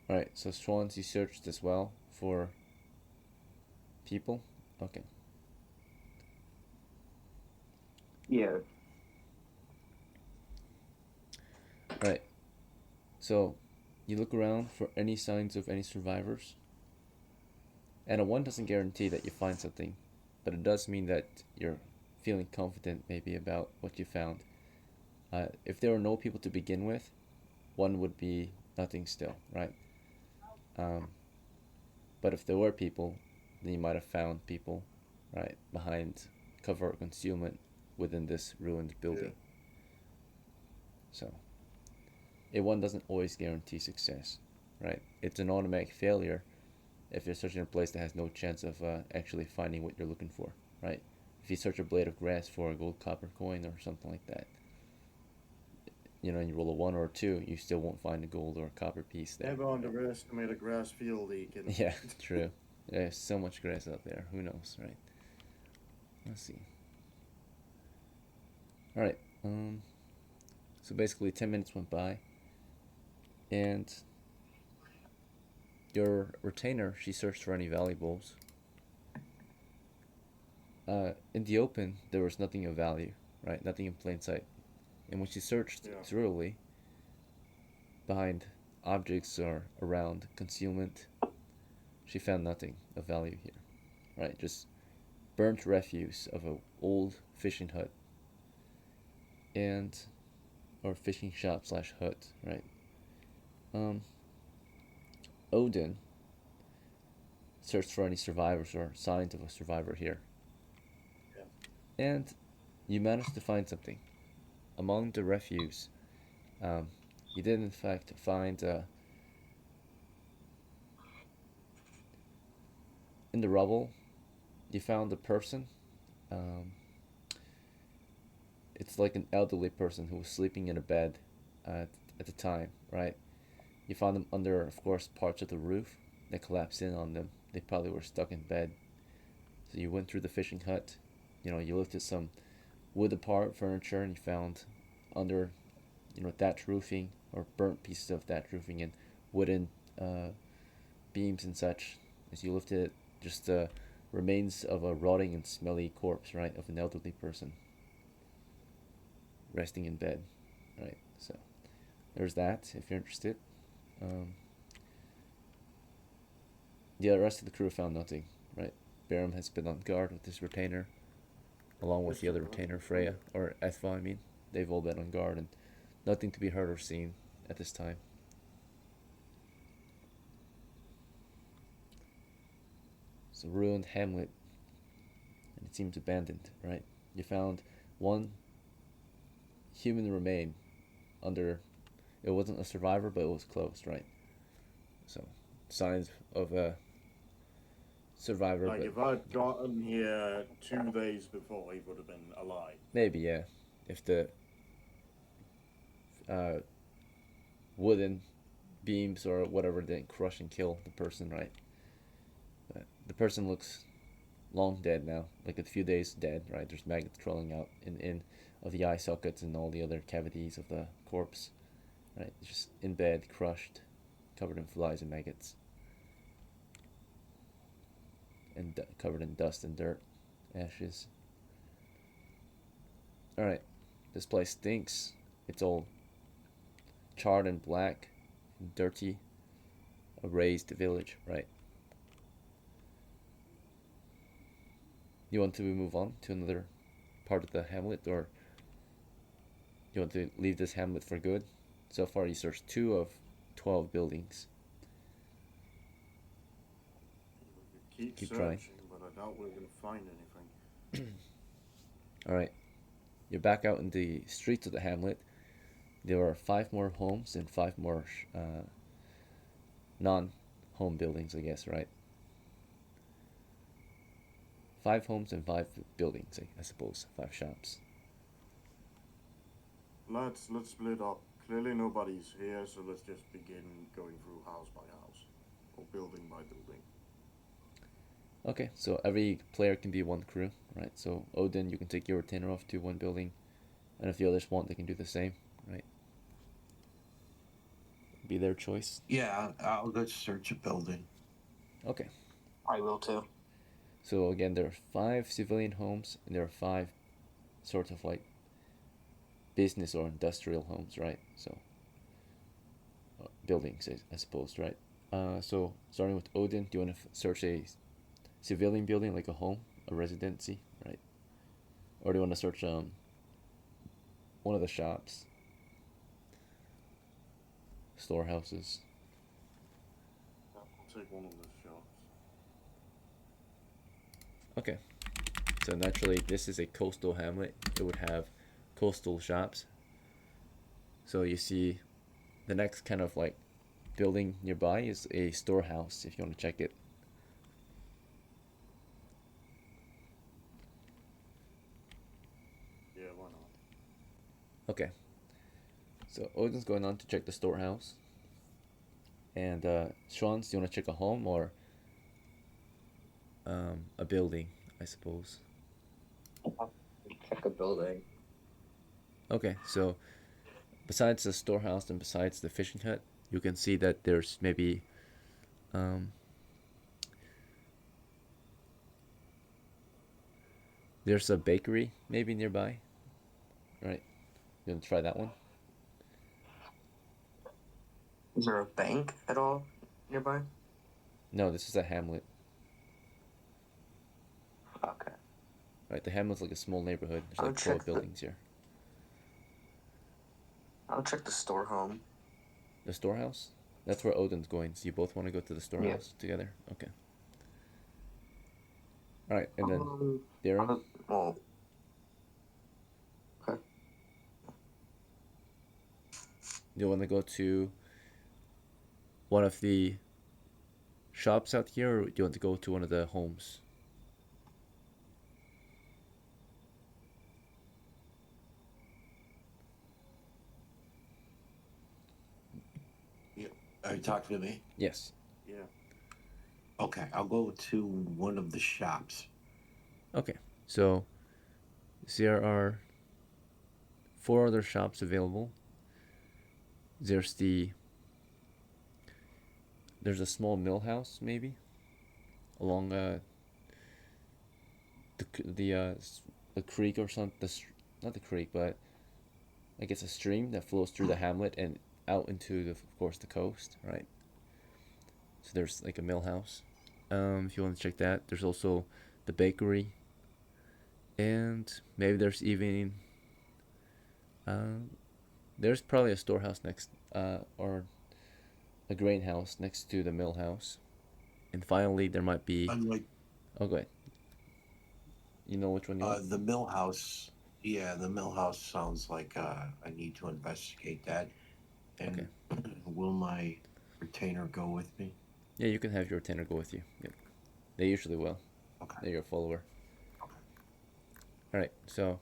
Alright, so SCHWANZ, you searched as well for people? Okay. Yeah. Alright. So, you look around for any signs of any survivors. And a 1 doesn't guarantee that you find something, but it does mean that you're feeling confident maybe about what you found. If there were no people to begin with, 1 would be nothing still, right? But if there were people, then you might have found people, right, behind cover or concealment within this ruined building. So, a 1 doesn't always guarantee success, right? It's an automatic failure if you're searching a place that has no chance of actually finding what you're looking for, right? If you search a blade of grass for a gold copper coin or something like that, you know, and you roll a 1 or a 2, you still won't find a gold or a copper piece there. Never underestimate a grass field leak. Yeah, true. There's so much grass out there. Who knows, right? Let's see. All right. So basically, 10 minutes went by, and your retainer, she searched for any valuables. In the open, there was nothing of value, right? Nothing in plain sight. And when she searched thoroughly behind objects or around concealment, she found nothing of value here, right? Just burnt refuse of an old fishing hut or fishing shop / hut, right? ODIN searched for any survivors or signs of a survivor here. Yeah. And you managed to find something. Among the refuse, you did in fact find in the rubble, you found a person. It's like an elderly person who was sleeping in a bed at the time, right? You found them under, of course, parts of the roof that collapsed in on them. They probably were stuck in bed. So you went through the fishing hut. You know, you looked at some wood apart furniture, and you found under, you know, thatch roofing or burnt pieces of thatch roofing and wooden beams and such. As you lifted it, just the remains of a rotting and smelly corpse, right, of an elderly person resting in bed, right? So there's that if you're interested. The rest of the crew found nothing, right? BERIM has been on guard with his retainer, along with the other retainer, FREYA, or ETHVA, I mean. They've all been on guard, and nothing to be heard or seen at this time. It's a ruined hamlet, and it seems abandoned, right? You found one human remain under, it wasn't a survivor, but it was close, right? So, signs of a survivor. Like, but if I'd gotten here 2 days before, he would have been alive. maybe, yeah. If the wooden beams or whatever didn't crush and kill the person, right? But the person looks long dead now, like a few days dead, right? There's maggots crawling out in of the eye sockets and all the other cavities of the corpse, right? Just in bed, crushed, covered in flies and maggots, and covered in dust and dirt, ashes. All right, this place stinks. It's all charred and black, and dirty. A raised village, right? You want to move on to another part of the hamlet, or you want to leave this hamlet for good? So far, you searched 2 of 12 buildings. Keep Keep searching, trying. but I doubt we're going to find anything. All right, you're back out in the streets of the hamlet. There are 5 more homes and 5 more non-home buildings, I guess, right? 5 homes and 5 buildings, I suppose. 5 shops. Let's split up. Clearly nobody's here, so let's just begin going through house by house, or building by building. Okay, so every player can be 1 crew, right? So ODIN, you can take your retainer off to 1 building, and if the others want, they can do the same, right? Be their choice. Yeah, I'll go search a building. Okay. I will too. So again, there are 5 civilian homes, and there are 5 sort of like business or industrial homes, right? So buildings, I suppose, right? So starting with ODIN, do you want to search a civilian building like a home, a residency, right? Or do you want to search one of the shops, storehouses? I'll take one of the shops. Okay. So naturally, this is a coastal hamlet. It would have coastal shops. So you see the next kind of like building nearby is a storehouse, if you want to check it. Okay. So Odin's going on to check the storehouse. And SCHWANZ, do you want to check a home or a building, I suppose? Check a building. Okay, so besides the storehouse and besides the fishing hut, you can see that there's maybe there's a bakery maybe nearby, right? You want to try that one? Is there a bank at all nearby? No, this is a hamlet. Okay. Right, the hamlet's like a small neighborhood. There's I'll like 12 check the- buildings here. I'll check the store home. The storehouse? That's where Odin's going. So you both want to go to the storehouse together? Okay. Alright, and then BERIM? Well, okay. You want to go to one of the shops out here, or do you want to go to one of the homes? Are you talking to me? Yes. Yeah. Okay, I'll go to one of the shops. Okay, so there are 4 other shops available. There's a small mill house maybe along the creek or something. Not the creek, but I guess a stream that flows through the hamlet and out into the, of course, the coast, right? So there's like a mill house. If you want to check that, there's also the bakery, and maybe there's even there's probably a storehouse next, or a grain house next to the mill house, and finally there might be. Unlike Oh, go ahead. You know which one you want? the mill house, yeah, the mill house sounds like I need to investigate that. And will my retainer go with me? Yeah, you can have your retainer go with you. Yep. They usually will. Okay. They're your follower. Okay. Alright, so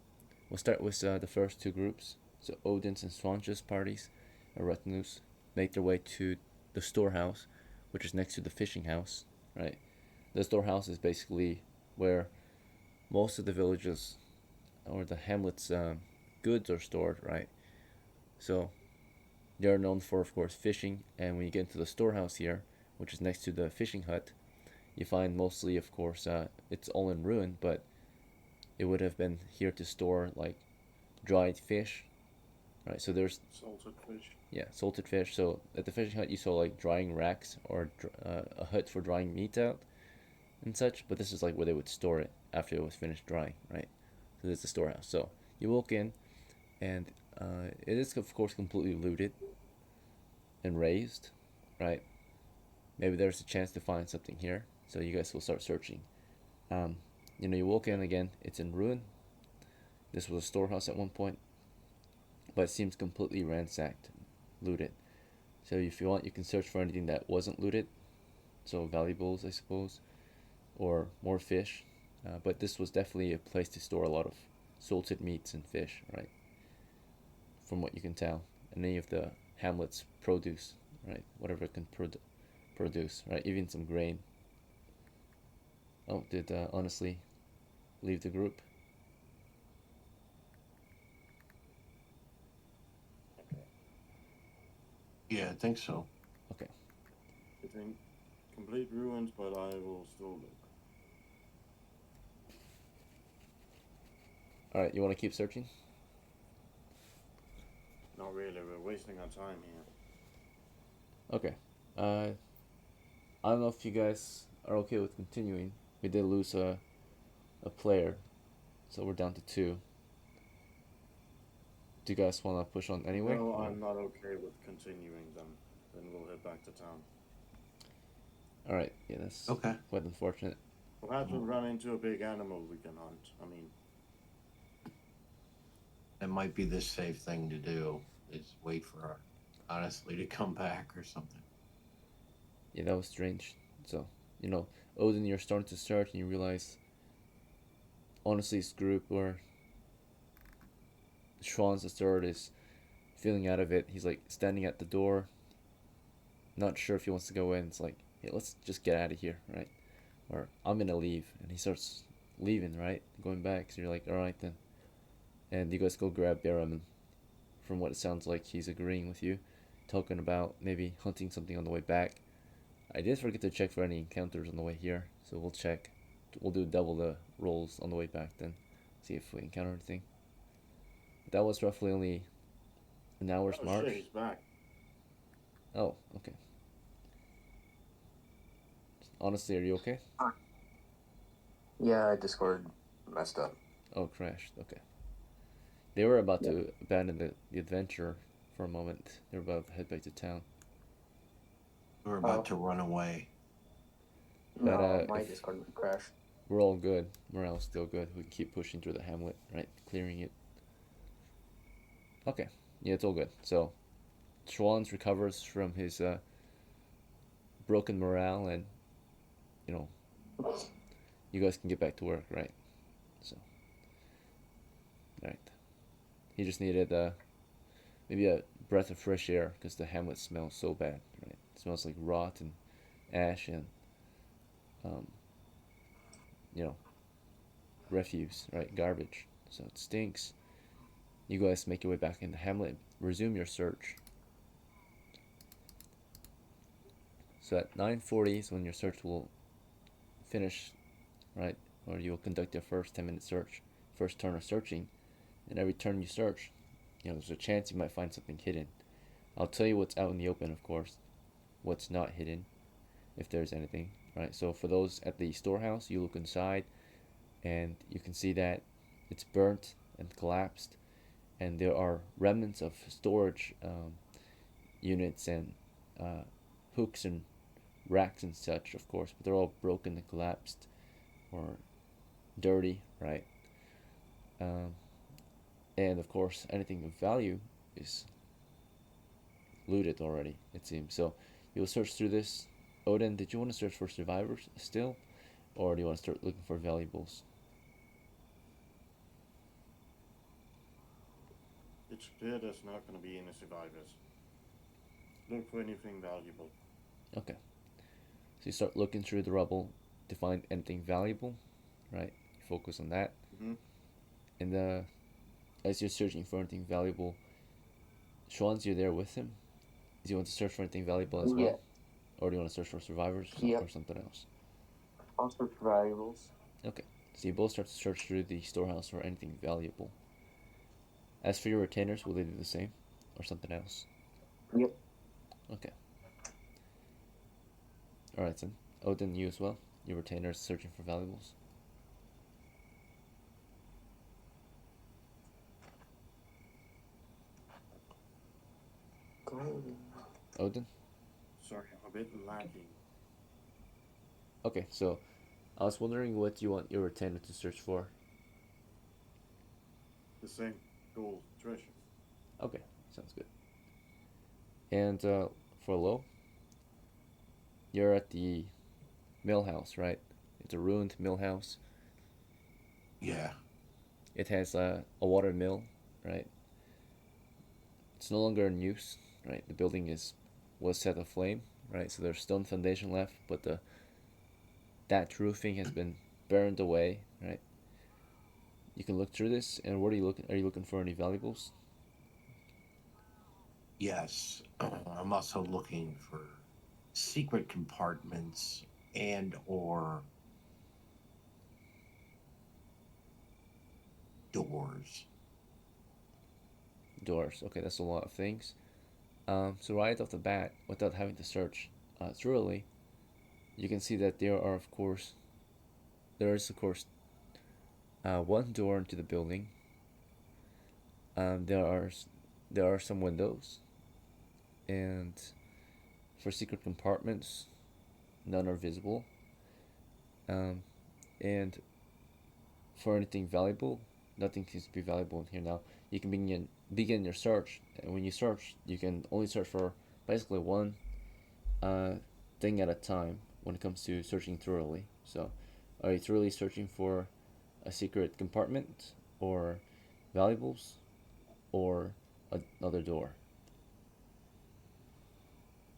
we'll start with the first 2 groups. So Odin's and SCHWANZ's parties or retinues make their way to the storehouse, which is next to the fishing house, right? The storehouse is basically where most of the villages or the hamlet's goods are stored, right? So they're known for, of course, fishing, and when you get into the storehouse here, which is next to the fishing hut, you find mostly, of course, it's all in ruin, but it would have been here to store like dried fish, right? So there's Salted fish. yeah, salted fish. So at the fishing hut, you saw like drying racks or a hut for drying meat out and such, but this is like where they would store it after it was finished drying, right? So this is the storehouse. So you walk in, and it is, of course, completely looted and raised, right? Maybe there's a chance to find something here, so you guys will start searching. You walk in again, it's in ruin. This was a storehouse at one point, but it seems completely ransacked, looted. So if you want, you can search for anything that wasn't looted, so valuables, I suppose, or more fish. But this was definitely a place to store a lot of salted meats and fish, right? From what you can tell, and any of the hamlet's produce, right? Whatever it can produce, right? Even some grain. Oh, did honestly leave the group? Yeah, I think so. Okay. I think complete ruins, but I will still look. All right. You want to keep searching? Not really, we're wasting our time here. Okay. I don't know if you guys are okay with continuing. We did lose a player, so we're down to 2. Do you guys want to push on anyway? No, or- I'm not okay with continuing them. Then we'll head back to town. All right. Yeah, that's Okay. quite unfortunate. Perhaps we'll run into a big animal we can hunt. I mean, It might be the safe thing to do is wait for her, honestly, to come back or something. Yeah, that was strange. So, Odin, you're starting to search and you realize, honestly, this group or Schwanz the third is feeling out of it. He's like standing at the door, not sure if he wants to go in. It's like, hey, let's just get out of here, right? Or I'm gonna leave, and he starts leaving, right, going back. So you're like, all right then, and you guys go grab BERIM, and from what it sounds like, he's agreeing with you, talking about maybe hunting something on the way back. I did forget to check for any encounters on the way here, so we'll check. We'll do double the rolls on the way back then, see if we encounter anything. That was roughly only an hour's march. Shit, he's back. Oh, okay. Honestly, are you okay? Yeah, Discord messed up. Oh, crashed. Okay. They were about to abandon the adventure for a moment. They were about to head back to town. We're about to run away. But, No, my Discord crashed. We're all good. Morale's still good. We can keep pushing through the hamlet, right? Clearing it. Okay. Yeah, it's all good. So, Schwanz recovers from his broken morale, and, you know, you guys can get back to work, right? So, right. He just needed maybe a breath of fresh air because the hamlet smells so bad, right? It smells like rot and ash and, you know, refuse, right? Garbage. So it stinks. You guys make your way back in the hamlet. Resume your search. So at 9:40 is when your search will finish, right? Or you'll conduct your first 10-minute search, first turn of searching. And every turn you search, you know, there's a chance you might find something hidden. I'll tell you what's out in the open, of course, what's not hidden, if there's anything, right? So for those at the storehouse, you look inside, and you can see that it's burnt and collapsed, and there are remnants of storage units and hooks and racks and such, of course, but they're all broken and collapsed or dirty, right? And of course, anything of value is looted already, it seems. So you'll search through this. Odin, did you want to search for survivors still? Or do you want to start looking for valuables? It's clear there's not going to be any survivors. Look for anything valuable. Okay. So you start looking through the rubble to find anything valuable, right? You focus on that. Mm-hmm. And as you're searching for anything valuable, Schwanz, you're there with him? Do you want to search for anything valuable as well? Or do you want to search for survivors or something else? I'll search for valuables. Okay. So you both start to search through the storehouse for anything valuable. As for your retainers, will they do the same? Or something else? Yep. Okay. Alright then. Odin, you as well? Your retainers searching for valuables? Odin? Sorry, I'm a bit lagging. Okay, so I was wondering what you want your retainer to search for. The same gold treasure. Okay, sounds good. And for low, you're at the mill house, right? It's a ruined mill house. Yeah. It has a water mill, right? It's no longer in use, right? The building was set aflame, right? So there's stone foundation left, but the thatch roofing has been burned away, right? You can look through this, and what are you looking? Are you looking for any valuables? Yes. I'm also looking for secret compartments and or doors. Doors. Okay, that's a lot of things. So right off the bat, without having to search thoroughly, you can see that there is of course one door into the building. There are some windows, and for secret compartments, none are visible. And for anything valuable, nothing seems to be valuable in here now. You can begin your search, and when you search, you can only search for basically one thing at a time when it comes to searching thoroughly. So, are you thoroughly searching for a secret compartment or valuables? or another door?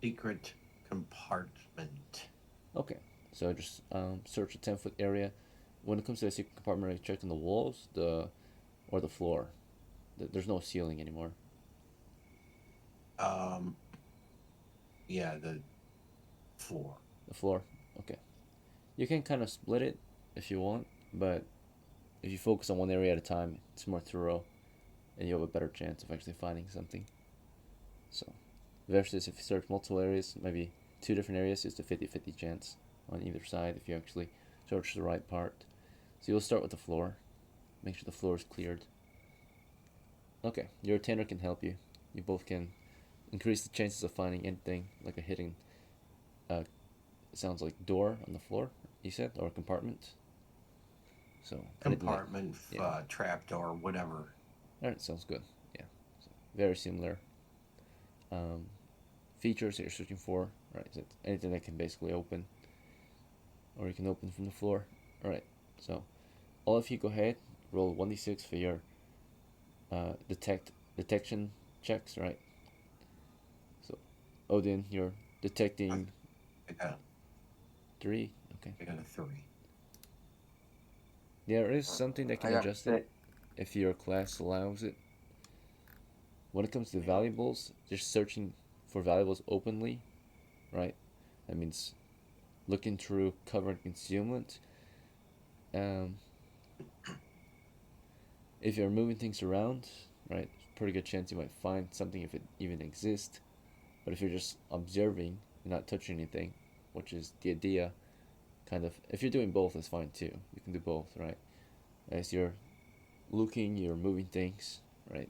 Secret compartment. Okay, so just search a 10-foot area. When it comes to the secret compartment, are you checking the walls, or the floor? There's no ceiling anymore. Yeah, the floor. The floor. Okay. You can kind of split it if you want, but if you focus on one area at a time, it's more thorough, and you have a better chance of actually finding something. So, versus if you search multiple areas, maybe 2 different areas, it's a 50-50 chance on either side if you actually search the right part. So you'll start with the floor. Make sure the floor is cleared. Okay, your retainer can help you. You both can increase the chances of finding anything like a hidden, sounds like door on the floor, you said, or compartment. So Compartment, trapdoor, whatever. Alright, sounds good. Yeah, so very similar features that you're searching for. Right, is it anything that can basically open, or you can open from the floor? Alright, so all of you go ahead, roll 1d6 for your detection checks, right? So Odin, you're detecting I got 3. Okay. I got a 3. There is something that can adjust it if your class allows it. When it comes to valuables, just searching for valuables openly, right? That means looking through cover and concealment. If you're moving things around, right, pretty good chance you might find something if it even exists. But if you're just observing and not touching anything, which is the idea, kind of, if you're doing both, it's fine too. You can do both, right? As you're looking, you're moving things, right?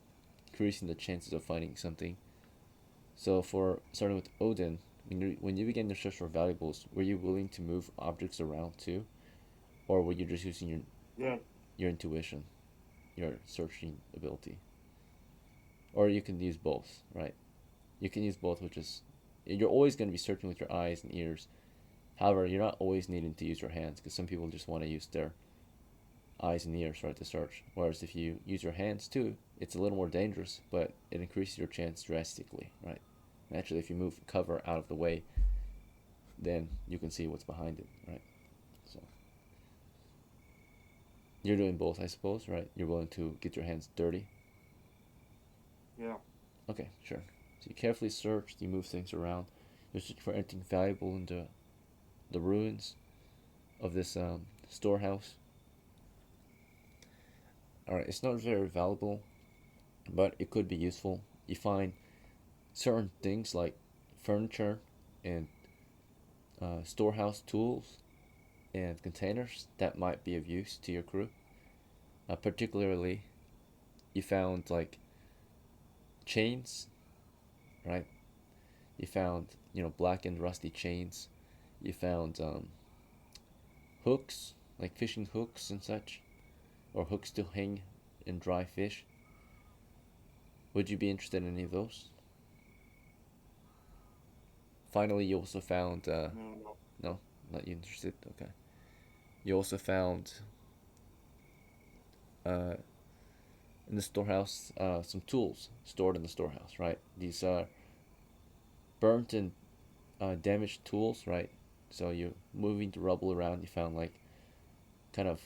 Increasing the chances of finding something. So for starting with Odin, when you began your search for valuables, were you willing to move objects around too? Or were you just using your intuition, your searching ability? Or you can use both, right? You can use both, which is, you're always going to be searching with your eyes and ears. However, you're not always needing to use your hands, because some people just want to use their eyes and ears, right, to search. Whereas if you use your hands too, it's a little more dangerous, but it increases your chance drastically, right? Naturally, if you move cover out of the way, then you can see what's behind it, right? So you're doing both, I suppose, right? You're willing to get your hands dirty. Yeah. Okay, sure. So you carefully search, you move things around. You're searching for anything valuable in the ruins of this storehouse. Alright, it's not very valuable, but it could be useful. You find certain things like furniture and storehouse tools and containers that might be of use to your crew. Particularly, you found like chains, right? You found, black and rusty chains. You found hooks, like fishing hooks and such, or hooks to hang and dry fish. Would you be interested in any of those? Finally, you also found no, not you interested. Okay. You also found in the storehouse some tools stored in the storehouse, right? These are burnt and damaged tools, right? So you're moving the rubble around, you found like kind of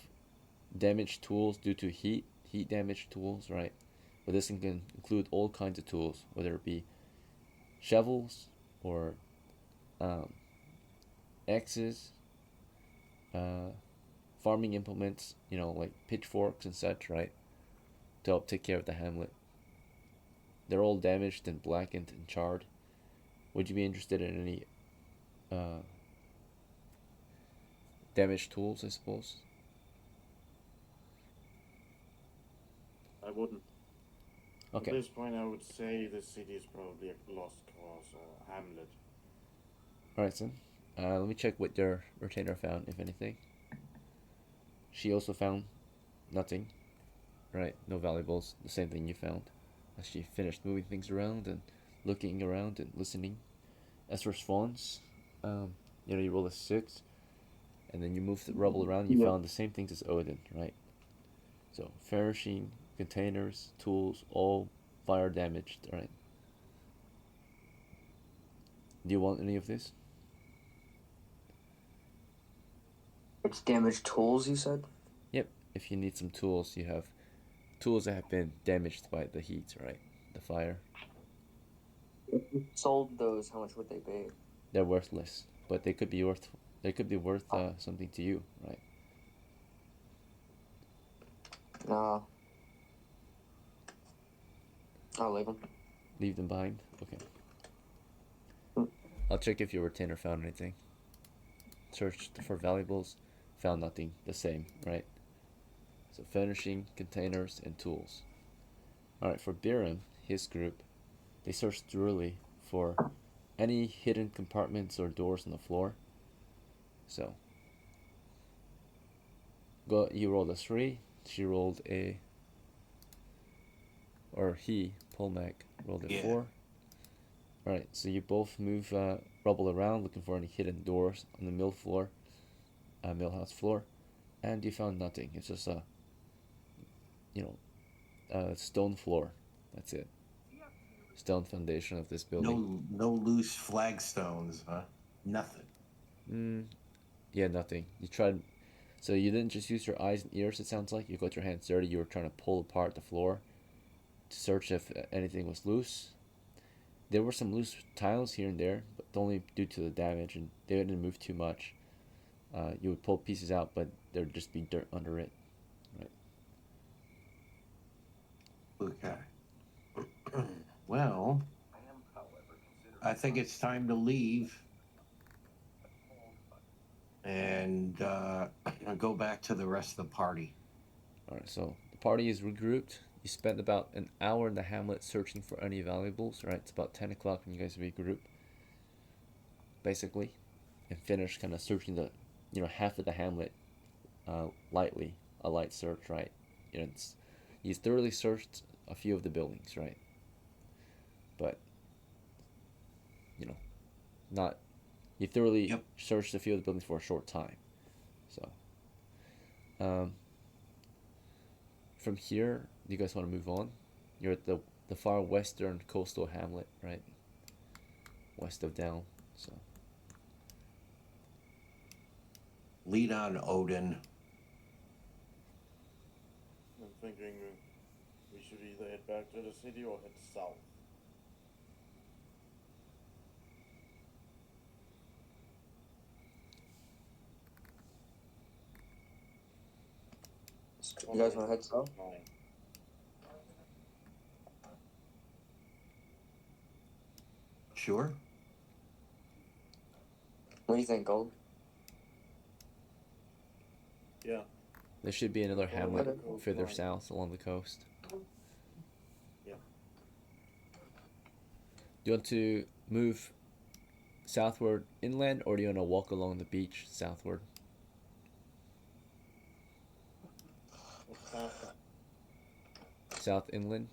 damaged tools due to heat damaged tools, right? But this can include all kinds of tools, whether it be shovels or axes, farming implements, like pitchforks and such, right? To help take care of the hamlet. They're all damaged and blackened and charred. Would you be interested in any damaged tools, I suppose? I wouldn't. Okay. At this point, I would say the city is probably a lost cause, Hamlet. Alright, son. Let me check what your retainer found, if anything. She also found nothing. Right, no valuables. The same thing you found. As she finished moving things around and looking around and listening. As for SCHWANZ, you roll a 6, and then you move the rubble around. You found the same things as Odin, right? So furnishing, containers, tools, all fire damaged, right? Do you want any of this? It's damaged tools, you said? Yep. If you need some tools, you have tools that have been damaged by the heat, right? The fire. If you sold those, how much would they be? They're worthless, but they could be worth. They could be worth something to you, right? No. I'll leave them. Leave them behind. Okay. Hmm. I'll check if your retainer found anything. Searched for valuables, found nothing. The same, right? So furnishing, containers, and tools. Alright, for BERIM, his group, they searched thoroughly for any hidden compartments or doors on the floor. So, you rolled a 3, she rolled a, or he, POLMAK, rolled a 4. Alright, so you both move rubble around looking for any hidden doors on the mill floor, mill house floor, and you found nothing. It's just a, stone floor. That's it. Stone foundation of this building. No loose flagstones, huh? Nothing. Yeah, nothing. You tried, so you didn't just use your eyes and ears, it sounds like. You got your hands dirty. You were trying to pull apart the floor to search if anything was loose. There were some loose tiles here and there, but only due to the damage, and they didn't move too much. You would pull pieces out, but there'd just be dirt under it. Right. Okay. Well, I think it's time to leave and go back to the rest of the party. Alright, so the party is regrouped. You spent about an hour in the hamlet searching for any valuables, right? It's about 10 o'clock when you guys regroup, basically, and finish kind of searching the, half of the hamlet lightly, a light search, right? You thoroughly searched a few of the buildings, right? But, not, you thoroughly searched a few of the buildings for a short time. So, from here, do you guys want to move on? You're at the far western coastal hamlet, right? West of DELN, so. Lead on, Odin. I'm thinking we should either head back to the city or head south. You guys want to head south? Sure. What do you think, Gold? Yeah. There should be another hamlet okay. further south along the coast. Yeah. Do you want to move southward inland, or do you want to walk along the beach southward? South inland,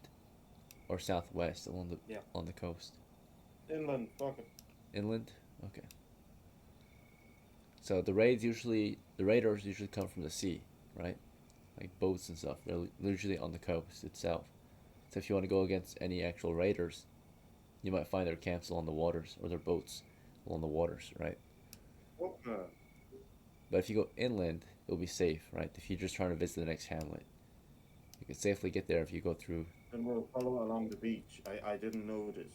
or southwest along the coast? Inland, fuck it. Inland? Okay. So the raiders usually come from the sea, right? Like boats and stuff. They're usually on the coast itself. So if you want to go against any actual raiders, you might find their camps along the waters, or their boats along the waters, right? Okay. But if you go inland, it'll be safe, right? If you're just trying to visit the next hamlet, you can safely get there if you go through. And we'll follow along the beach. I didn't know this.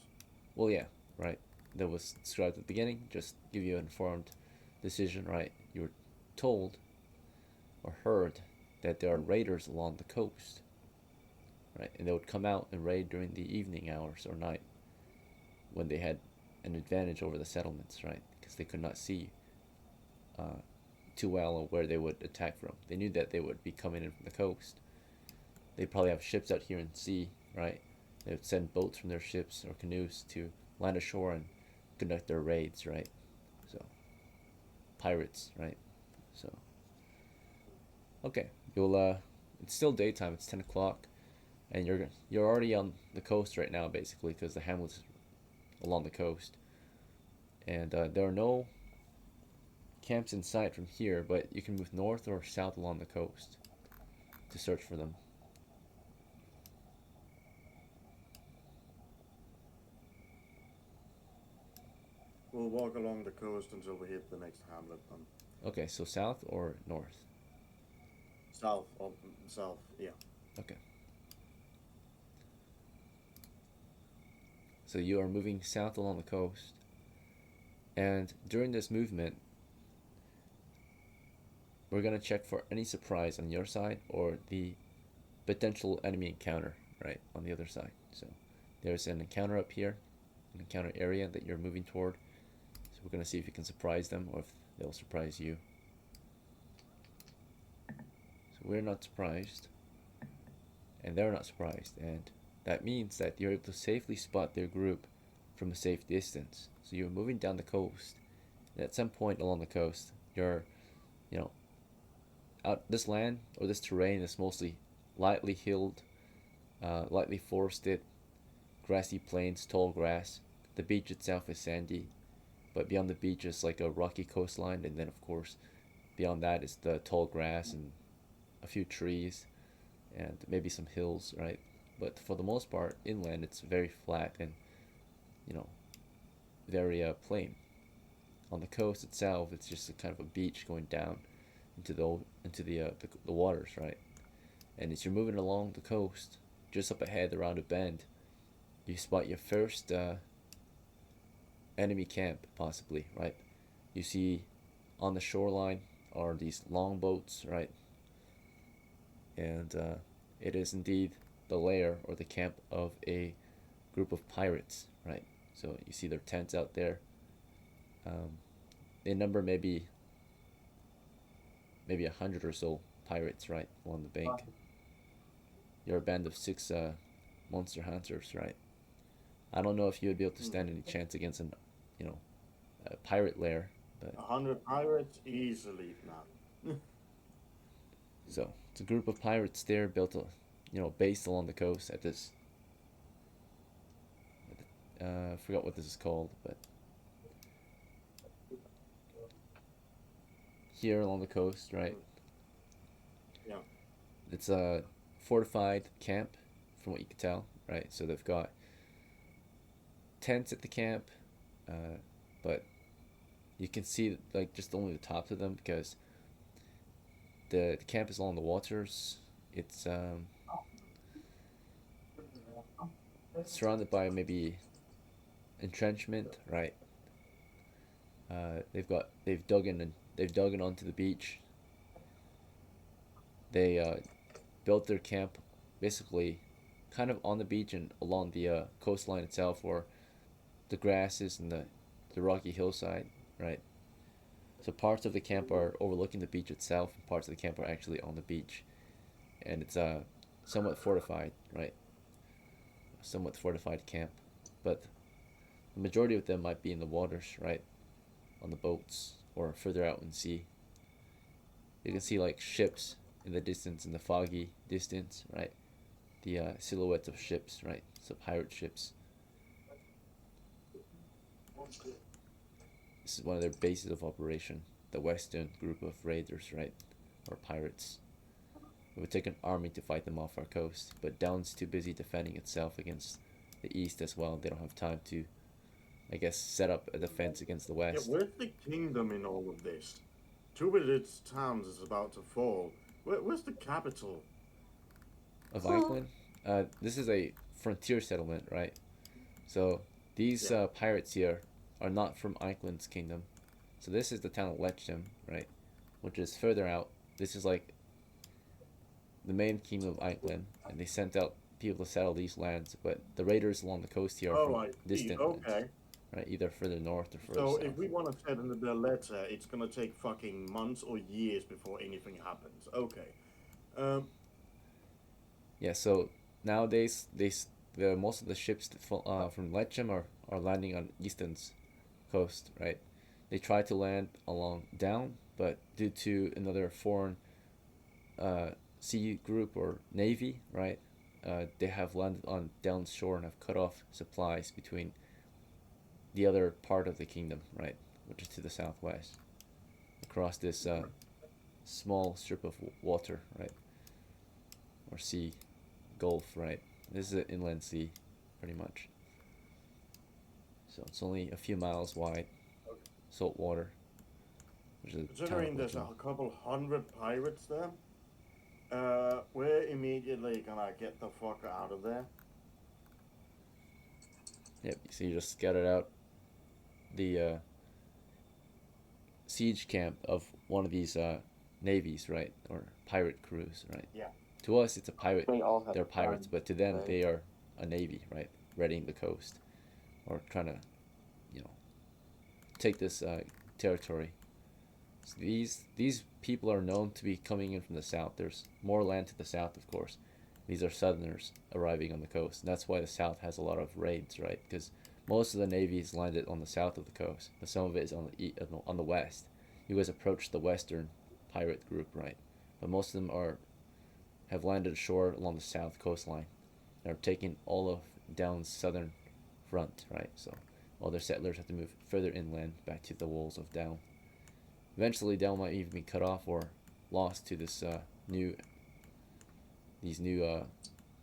Well, yeah, right. That was described at the beginning. Just give you an informed decision, right? You were told or heard that there are raiders along the coast, right? And they would come out and raid during the evening hours or night when they had an advantage over the settlements, right? Because they could not see too well where they would attack from. They knew that they would be coming in from the coast. They'd probably have ships out here in the sea, right? They would send boats from their ships or canoes to land ashore and conduct their raids, right? So, pirates, right? So, okay, it's still daytime. It's 10 o'clock, and you're already on the coast right now, basically, because the hamlet's along the coast, and there are no camps in sight from here, but you can move north or south along the coast to search for them. we'll walk along the coast until we hit the next hamlet. Okay, so south or north? South, south, yeah. Okay. So you are moving south along the coast, and during this movement, we're going to check for any surprise on your side or the potential enemy encounter, right, on the other side. So there's an encounter up here, an encounter area that you're moving toward. So we're going to see if you can surprise them or if they'll surprise you. So we're not surprised, and they're not surprised, and that means that you're able to safely spot their group from a safe distance. So you're moving down the coast, and at some point along the coast, you're, out this land or this terrain is mostly lightly hilled, lightly forested, grassy plains, tall grass. The beach itself is sandy, but beyond the beach is like a rocky coastline, and then of course beyond that is the tall grass and a few trees and maybe some hills, right? But for the most part, inland it's very flat and very plain. On the coast itself, it's just a kind of a beach going down into the waters, right? And as you're moving along the coast, just up ahead around a bend, you spot your first enemy camp, possibly, right? You see on the shoreline are these longboats, right? And it is indeed the lair or the camp of a group of pirates, right? So you see their tents out there. They number maybe 100 or so pirates, right, along the bank. You're a band of 6 monster hunters, right? I don't know if you would be able to stand any chance against a pirate lair, but 100 pirates easily now. so it's a group of pirates there built based along the coast at this. I forgot what this is called, but here along the coast, right? Yeah. It's a fortified camp, from what you can tell, right? So they've got tents at the camp, but you can see like just only the tops of them because the camp is along the waters. It's surrounded by maybe entrenchment, right? They've dug in onto the beach. They built their camp basically kind of on the beach and along the coastline itself, or the grasses and the rocky hillside, right? So parts of the camp are overlooking the beach itself, and parts of the camp are actually on the beach, and it's somewhat fortified, right? Somewhat fortified camp, but the majority of them might be in the waters, right? On the boats or further out in sea. You can see like ships in the distance, in the foggy distance, right? The silhouettes of ships, right? So pirate ships. This is one of their bases of operation. The western group of raiders, right? Or pirates. It would take an army to fight them off our coast, but Down's too busy defending itself against the east as well. They don't have time to, I guess, set up a defense against the west. Yeah, where's the kingdom in all of this? Two of its towns is about to fall. Where's the capital? Of Iceland? This is a frontier settlement, right? So these pirates here are not from Iceland's kingdom. So this is the town of Lechem, right? Which is further out. This is like the main kingdom of Iceland, and they sent out people to settle these lands, but the raiders along the coast here are from distant lands, right? Either further north or further south. So if we want to set in the letter, it's gonna take fucking months or years before anything happens. Okay. Yeah, so nowadays most of the ships from Lechem are landing on Easton's coast, right? They try to land along Down, but due to another foreign sea group or navy, right? They have landed on Down's shore and have cut off supplies between the other part of the kingdom, right? Which is to the southwest, across this small strip of water, right? Or sea, gulf, right? This is an inland sea, pretty much. So it's only a few miles wide, salt water, which is a Considering there's a couple hundred pirates there, we're immediately gonna get the fuck out of there. Yep, so you just scouted out the siege camp of one of these navies, right? Or pirate crews, right? Yeah. To us, it's a pirate. We all have They're pirates, fun, but to them, right? they are a navy, right? Readying the coast, or trying to, take this territory. So these people are known to be coming in from the south. There's more land to the south, of course. These are Southerners arriving on the coast, and that's why the south has a lot of raids, right? Because most of the navy is landed on the south of the coast, but some of it is on the west. You guys approach the western pirate group, right? But most of them have landed ashore along the south coastline. They're taking all of Down's southern front, right? So all their settlers have to move further inland back to the walls of Down. Eventually, Down might even be cut off or lost to these new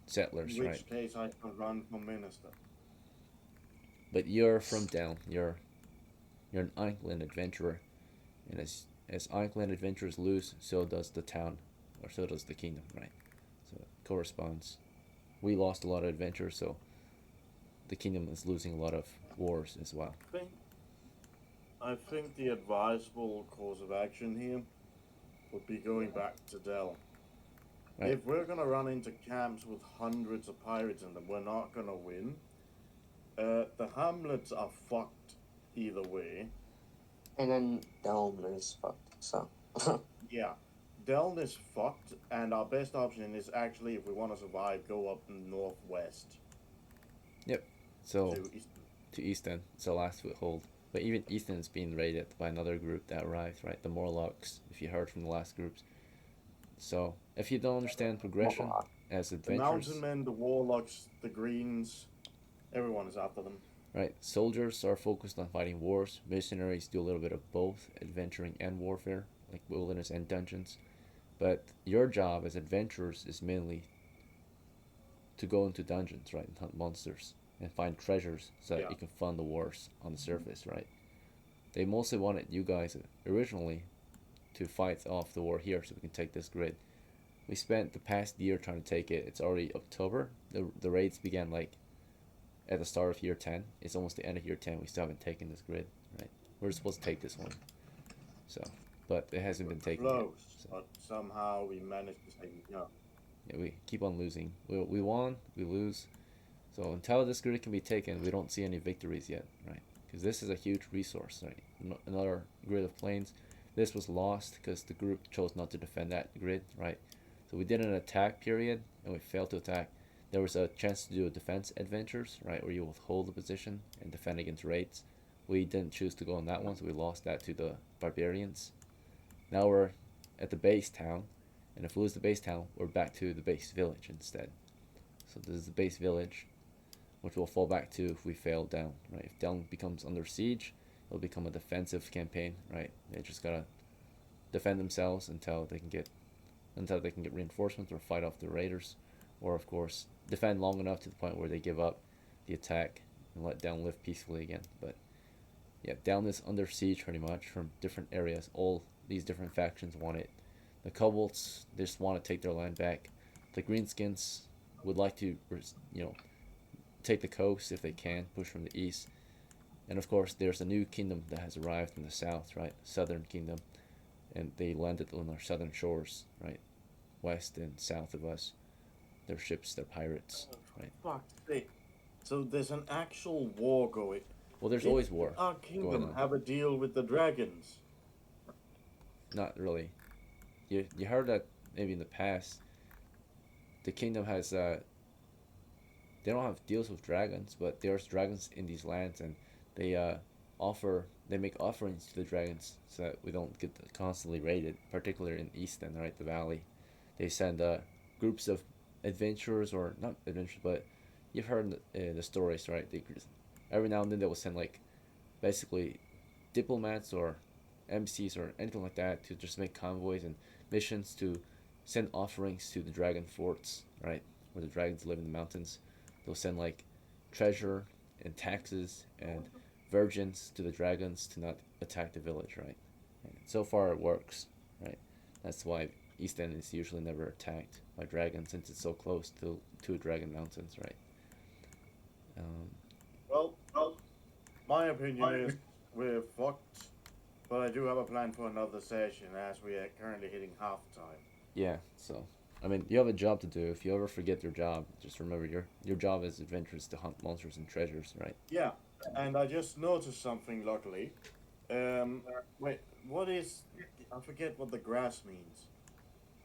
settlers, In right? which case I can run for minister. But you're from Down. You're an Inkland adventurer, and as Inkland adventurers lose, so does the town, or so does the kingdom, right? So it corresponds. We lost a lot of adventurers, so the kingdom is losing a lot of wars as well. I think the advisable course of action here would be going back to DELN. Right. If we're gonna run into camps with hundreds of pirates in them, we're not gonna win. The hamlets are fucked either way. And then DELN is fucked, so. Yeah, DELN is fucked, and our best option is actually, if we want to survive, go up northwest. Yep. So To east. to Easton, it's the last foothold. But even Easton is being raided by another group that arrived, right? The Morlocks, if you heard from the last groups. So if you don't understand progression as The adventurers, mountain men, the warlocks, the greens, everyone is after them. right? Soldiers are focused on fighting wars. Missionaries do a little bit of both, adventuring and warfare, like wilderness and dungeons. But your job as adventurers is mainly to go into dungeons, right, and hunt monsters and find treasures so that you can fund the wars on the surface, right? They mostly wanted you guys originally to fight off the war here so we can take this grid. We spent the past year trying to take it. It's already October. The raids began like at the start of year 10. It's almost the end of year 10. We still haven't taken this grid, right? We're supposed to take this one. So, but it hasn't been taken yet. Close, So. but somehow we managed to take it. Yeah, we keep on losing. We won, we lose. So until this grid can be taken, we don't see any victories yet, right? Because this is a huge resource, right? Another grid of plains. This was lost because the group chose not to defend that grid, right? So we did an attack period, and we failed to attack. There was a chance to do a defense adventures, right, where you will hold the position and defend against raids. We didn't choose to go on that one, so we lost that to the barbarians. Now we're at the base town, and if we lose the base town, we're back to the base village instead. So this is the base village, which we'll fall back to if we fail Down, right? If Down becomes under siege, it'll become a defensive campaign, right? They just gotta defend themselves until they can get reinforcements or fight off the raiders, or of course defend long enough to the point where they give up the attack and let Down live peacefully again. But yeah, Down is under siege pretty much from different areas. All these different factions want it. The kobolds just want to take their land back. The greenskins would like to, take the coast if they can, push from the east. And of course, there's a new kingdom that has arrived in the south, right? Southern kingdom, and they landed on our southern shores, right? West and south of us. Their ships, they're pirates, right? Fuck's sake. So there's an actual war going. Well, there's always war. Our going kingdom on. have a deal with the dragons. Not really. You heard that maybe in the past. The kingdom has they don't have deals with dragons, but there's dragons in these lands, and they make offerings to the dragons so that we don't get constantly raided, particularly in Easton, right, the valley. They send groups of adventurers, or not adventurers, but you've heard the stories, right? Every now and then they will send like basically diplomats or MCs or anything like that to just make convoys and missions to send offerings to the dragon forts, right, where the dragons live in the mountains. They'll send like treasure and taxes and virgins to the dragons to not attack the village, right? And so far it works, right? That's why East End is usually never attacked by dragons since it's so close to two dragon mountains, right? Well, my opinion is we're fucked, but I do have a plan for another session as we are currently hitting halftime. Yeah, so I mean, you have a job to do. If you ever forget your job, just remember your job as adventurers to hunt monsters and treasures, right? Yeah, and I just noticed something luckily. Wait, what is? I forget what the grass means.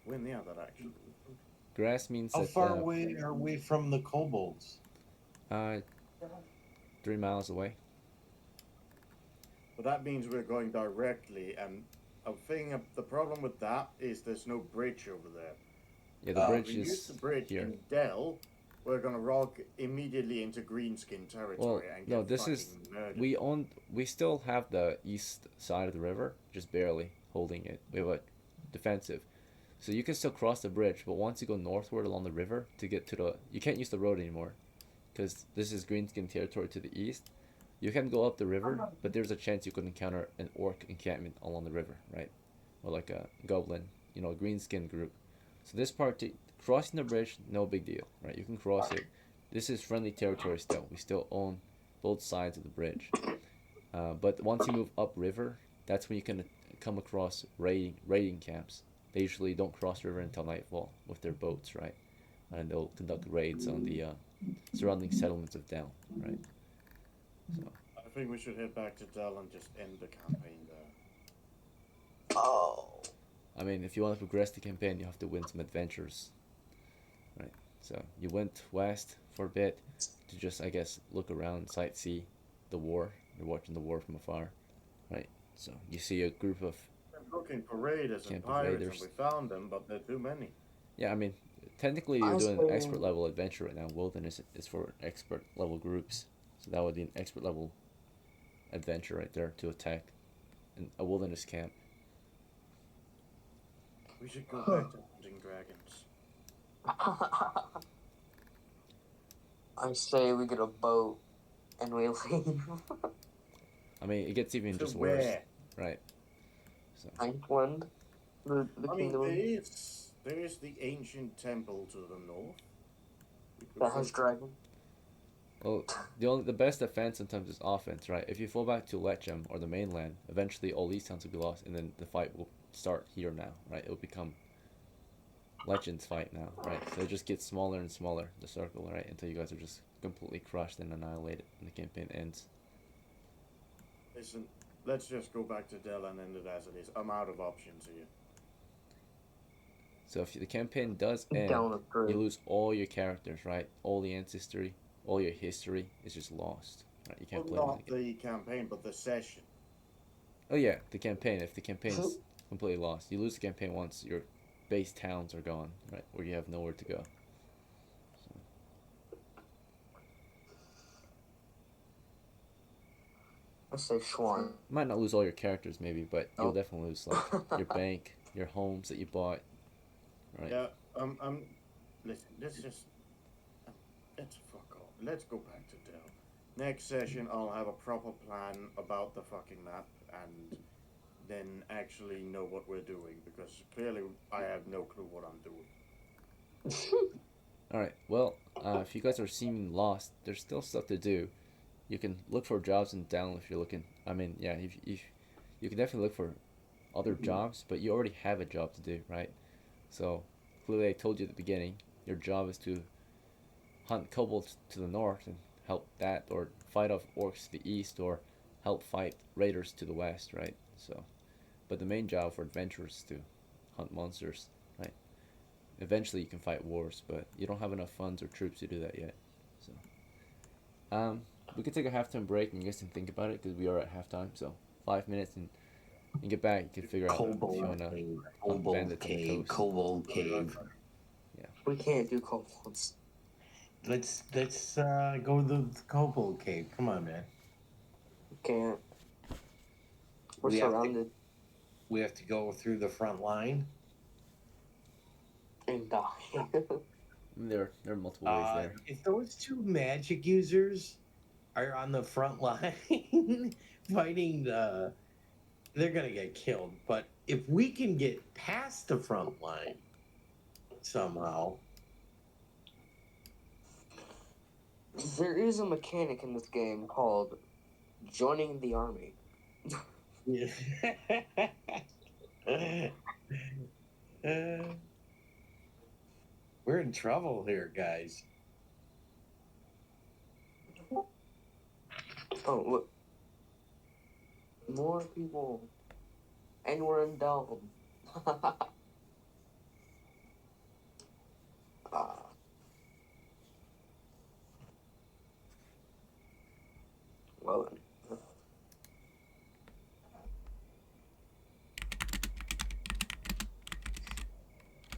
We're near that actually. Grass means How that far away are we from the kobolds? 3 miles away. But that means we're going directly, and the problem with that is there's no bridge over there. Yeah, the bridge If we is use the bridge here. in Dell, we're gonna rock immediately into greenskin territory Well, and no, get this fucking is murdered. we still have the east side of the river, just barely holding it. We have a defensive, so you can still cross the bridge. But once you go northward along the river to get to you can't use the road anymore, because this is greenskin territory to the east. You can go up the river, but there's a chance you could encounter an orc encampment along the river, right? Or like a goblin, a greenskin group. So this part, crossing the bridge, no big deal, right? You can cross it. This is friendly territory still. We still own both sides of the bridge. But once you move upriver, that's when you can come across raiding camps. They usually don't cross river until nightfall with their boats, right? And they'll conduct raids on the surrounding settlements of Down, right? So I think we should head back to Dell and just end the campaign there. Oh. I mean, if you want to progress the campaign, you have to win some adventures, right? So you went west for a bit to just, I guess, look around, sightsee the war. You're watching the war from afar, right? So you see a group of We're looking for raiders and Camp of pirates, raiders. and we found them, but there are too many. yeah. I mean, technically you're doing expert level adventure right now. Wilderness is for expert level groups, so that would be an expert level adventure right there to attack a wilderness camp. We should go back to hunting dragons. I say we get a boat and we leave. I mean, it gets even To just worse, where? right? So Iceland. The I mean, kingdom there is the ancient temple to the north. that has dragon. well, the best defense sometimes is offense, right? If you fall back to Lechem or the mainland, eventually all these towns will be lost, and then the fight will start here now, right? It will become Legends fight now, right? So it just gets smaller and smaller, the circle, right? Until you guys are just completely crushed and annihilated, and the campaign ends. Listen, let's just go back to Dell and end it as it is. I'm out of options here. So if the campaign does end, Down a you three. lose all your characters, right? All the ancestry, all your history is just lost, right? You can't play Well, them not again. the campaign, but the session. Oh yeah, the campaign. If the campaign's completely lost, you lose the campaign once your base towns are gone, right? Where you have nowhere to go. So, I say Schwan. you might not lose all your characters, maybe, but you'll Oh. definitely lose like your bank, your homes that you bought, right? Yeah, listen, let's fuck off. Let's go back to Dell. Next session, I'll have a proper plan about the fucking map and then actually know what we're doing, because clearly I have no clue what I'm doing. All right. Well, if you guys are seeming lost, there's still stuff to do. You can look for jobs in Down if you're looking. I mean, yeah, if you can definitely look for other jobs, but you already have a job to do, right? So clearly, I told you at the beginning, your job is to hunt kobolds to the north and help that, or fight off orcs to the east, or help fight raiders to the west, right? So, but the main job for adventurers is to hunt monsters, right? Eventually, you can fight wars, but you don't have enough funds or troops to do that yet. So, we can take a halftime break and you guys can think about it because we are at halftime. So 5 minutes and get back. You can figure out if you Kobold wanna cave, hunt kobold bandits on the cave, coast. kobold cave. We can't do kobolds. Let's go to the kobold cave. Come on, man. We can't. We're We have to- surrounded We have to go through the front line. and die. There are multiple ways there. If those two magic users are on the front line fighting the, they're gonna get killed. But if we can get past the front line somehow, There is a mechanic in this game called joining the army. yeah. We're in trouble here, guys. Oh, look. More people. And we're in DELN. Ah. Well then.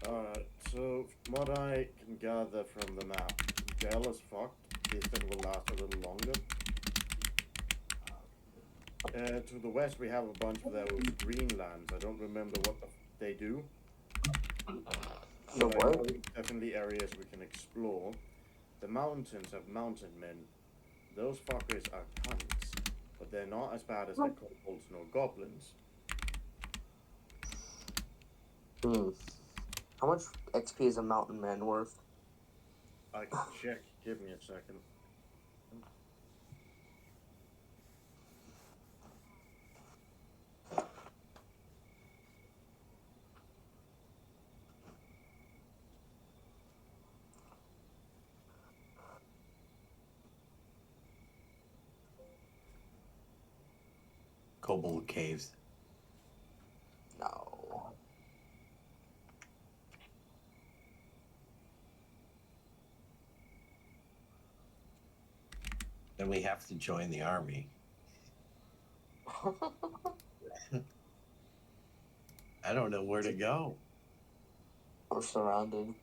Alright, so from what I can gather from the map, Dell is fucked. This thing will last a little longer. To the west, we have a bunch of those green lands. I don't remember what they do. The But I know what? definitely areas we can explore. The mountains have mountain men. Those fuckers are cunts, but they're not as bad as the kobolds nor goblins. Hmm. How much XP is a mountain man worth? I can check. Give me a second. Kobold caves. No. Then we have to join the army. I don't know where to go. We're surrounded.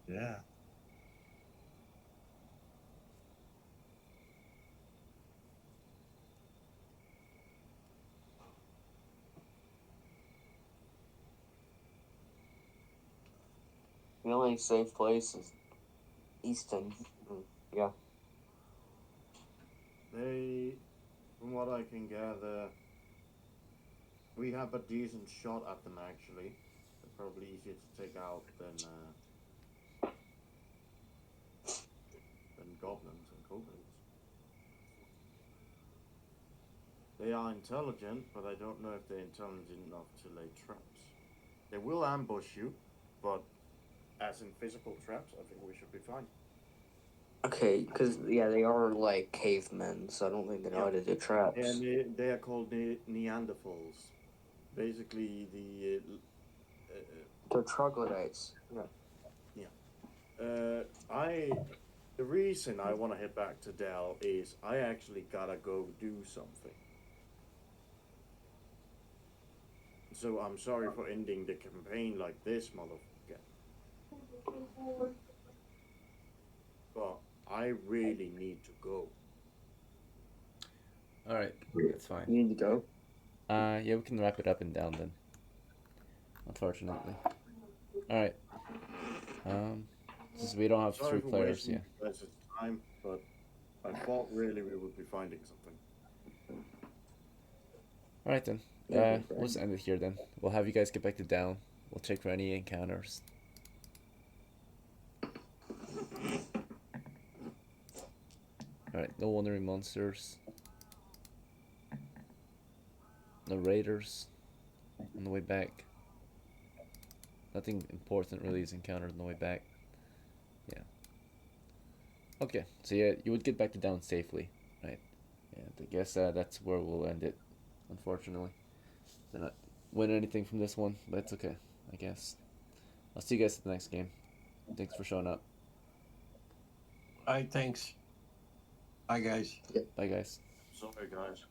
Yeah. The only safe place is Easton. Yeah. They, from what I can gather, we have a decent shot at them actually. They're probably easier to take out than goblins and kobolds. They are intelligent, but I don't know if they're intelligent enough to lay traps. They will ambush you, but as in physical traps, I think we should be fine. Okay, because, yeah, they are like cavemen, so I don't think they know how to do traps. And they are called Neanderthals. Basically, They're troglodytes. Yeah. the reason I want to head back to Dell is I actually gotta go do something. So I'm sorry for ending the campaign like this, motherfucker. But I really need to go. Alright, that's You fine. need to go? Yeah, we can wrap it up and down then. Unfortunately. Alright. Since we don't have Sorry 3 for players, wasting yeah. you guys' time, but I thought really we would be finding something. Alright then. We'll just end it here then. We'll have you guys get back to down. We'll check for any encounters. Alright, no wandering monsters. No raiders on the way back. Nothing important really is encountered on the way back. Yeah. Okay, so yeah, you would get back to down safely, right? And I guess that's where we'll end it, unfortunately. Did not win anything from this one, but it's okay, I guess. I'll see you guys at the next game. Thanks for showing up. All right, thanks. Bye, guys. Bye, guys. Sorry, guys.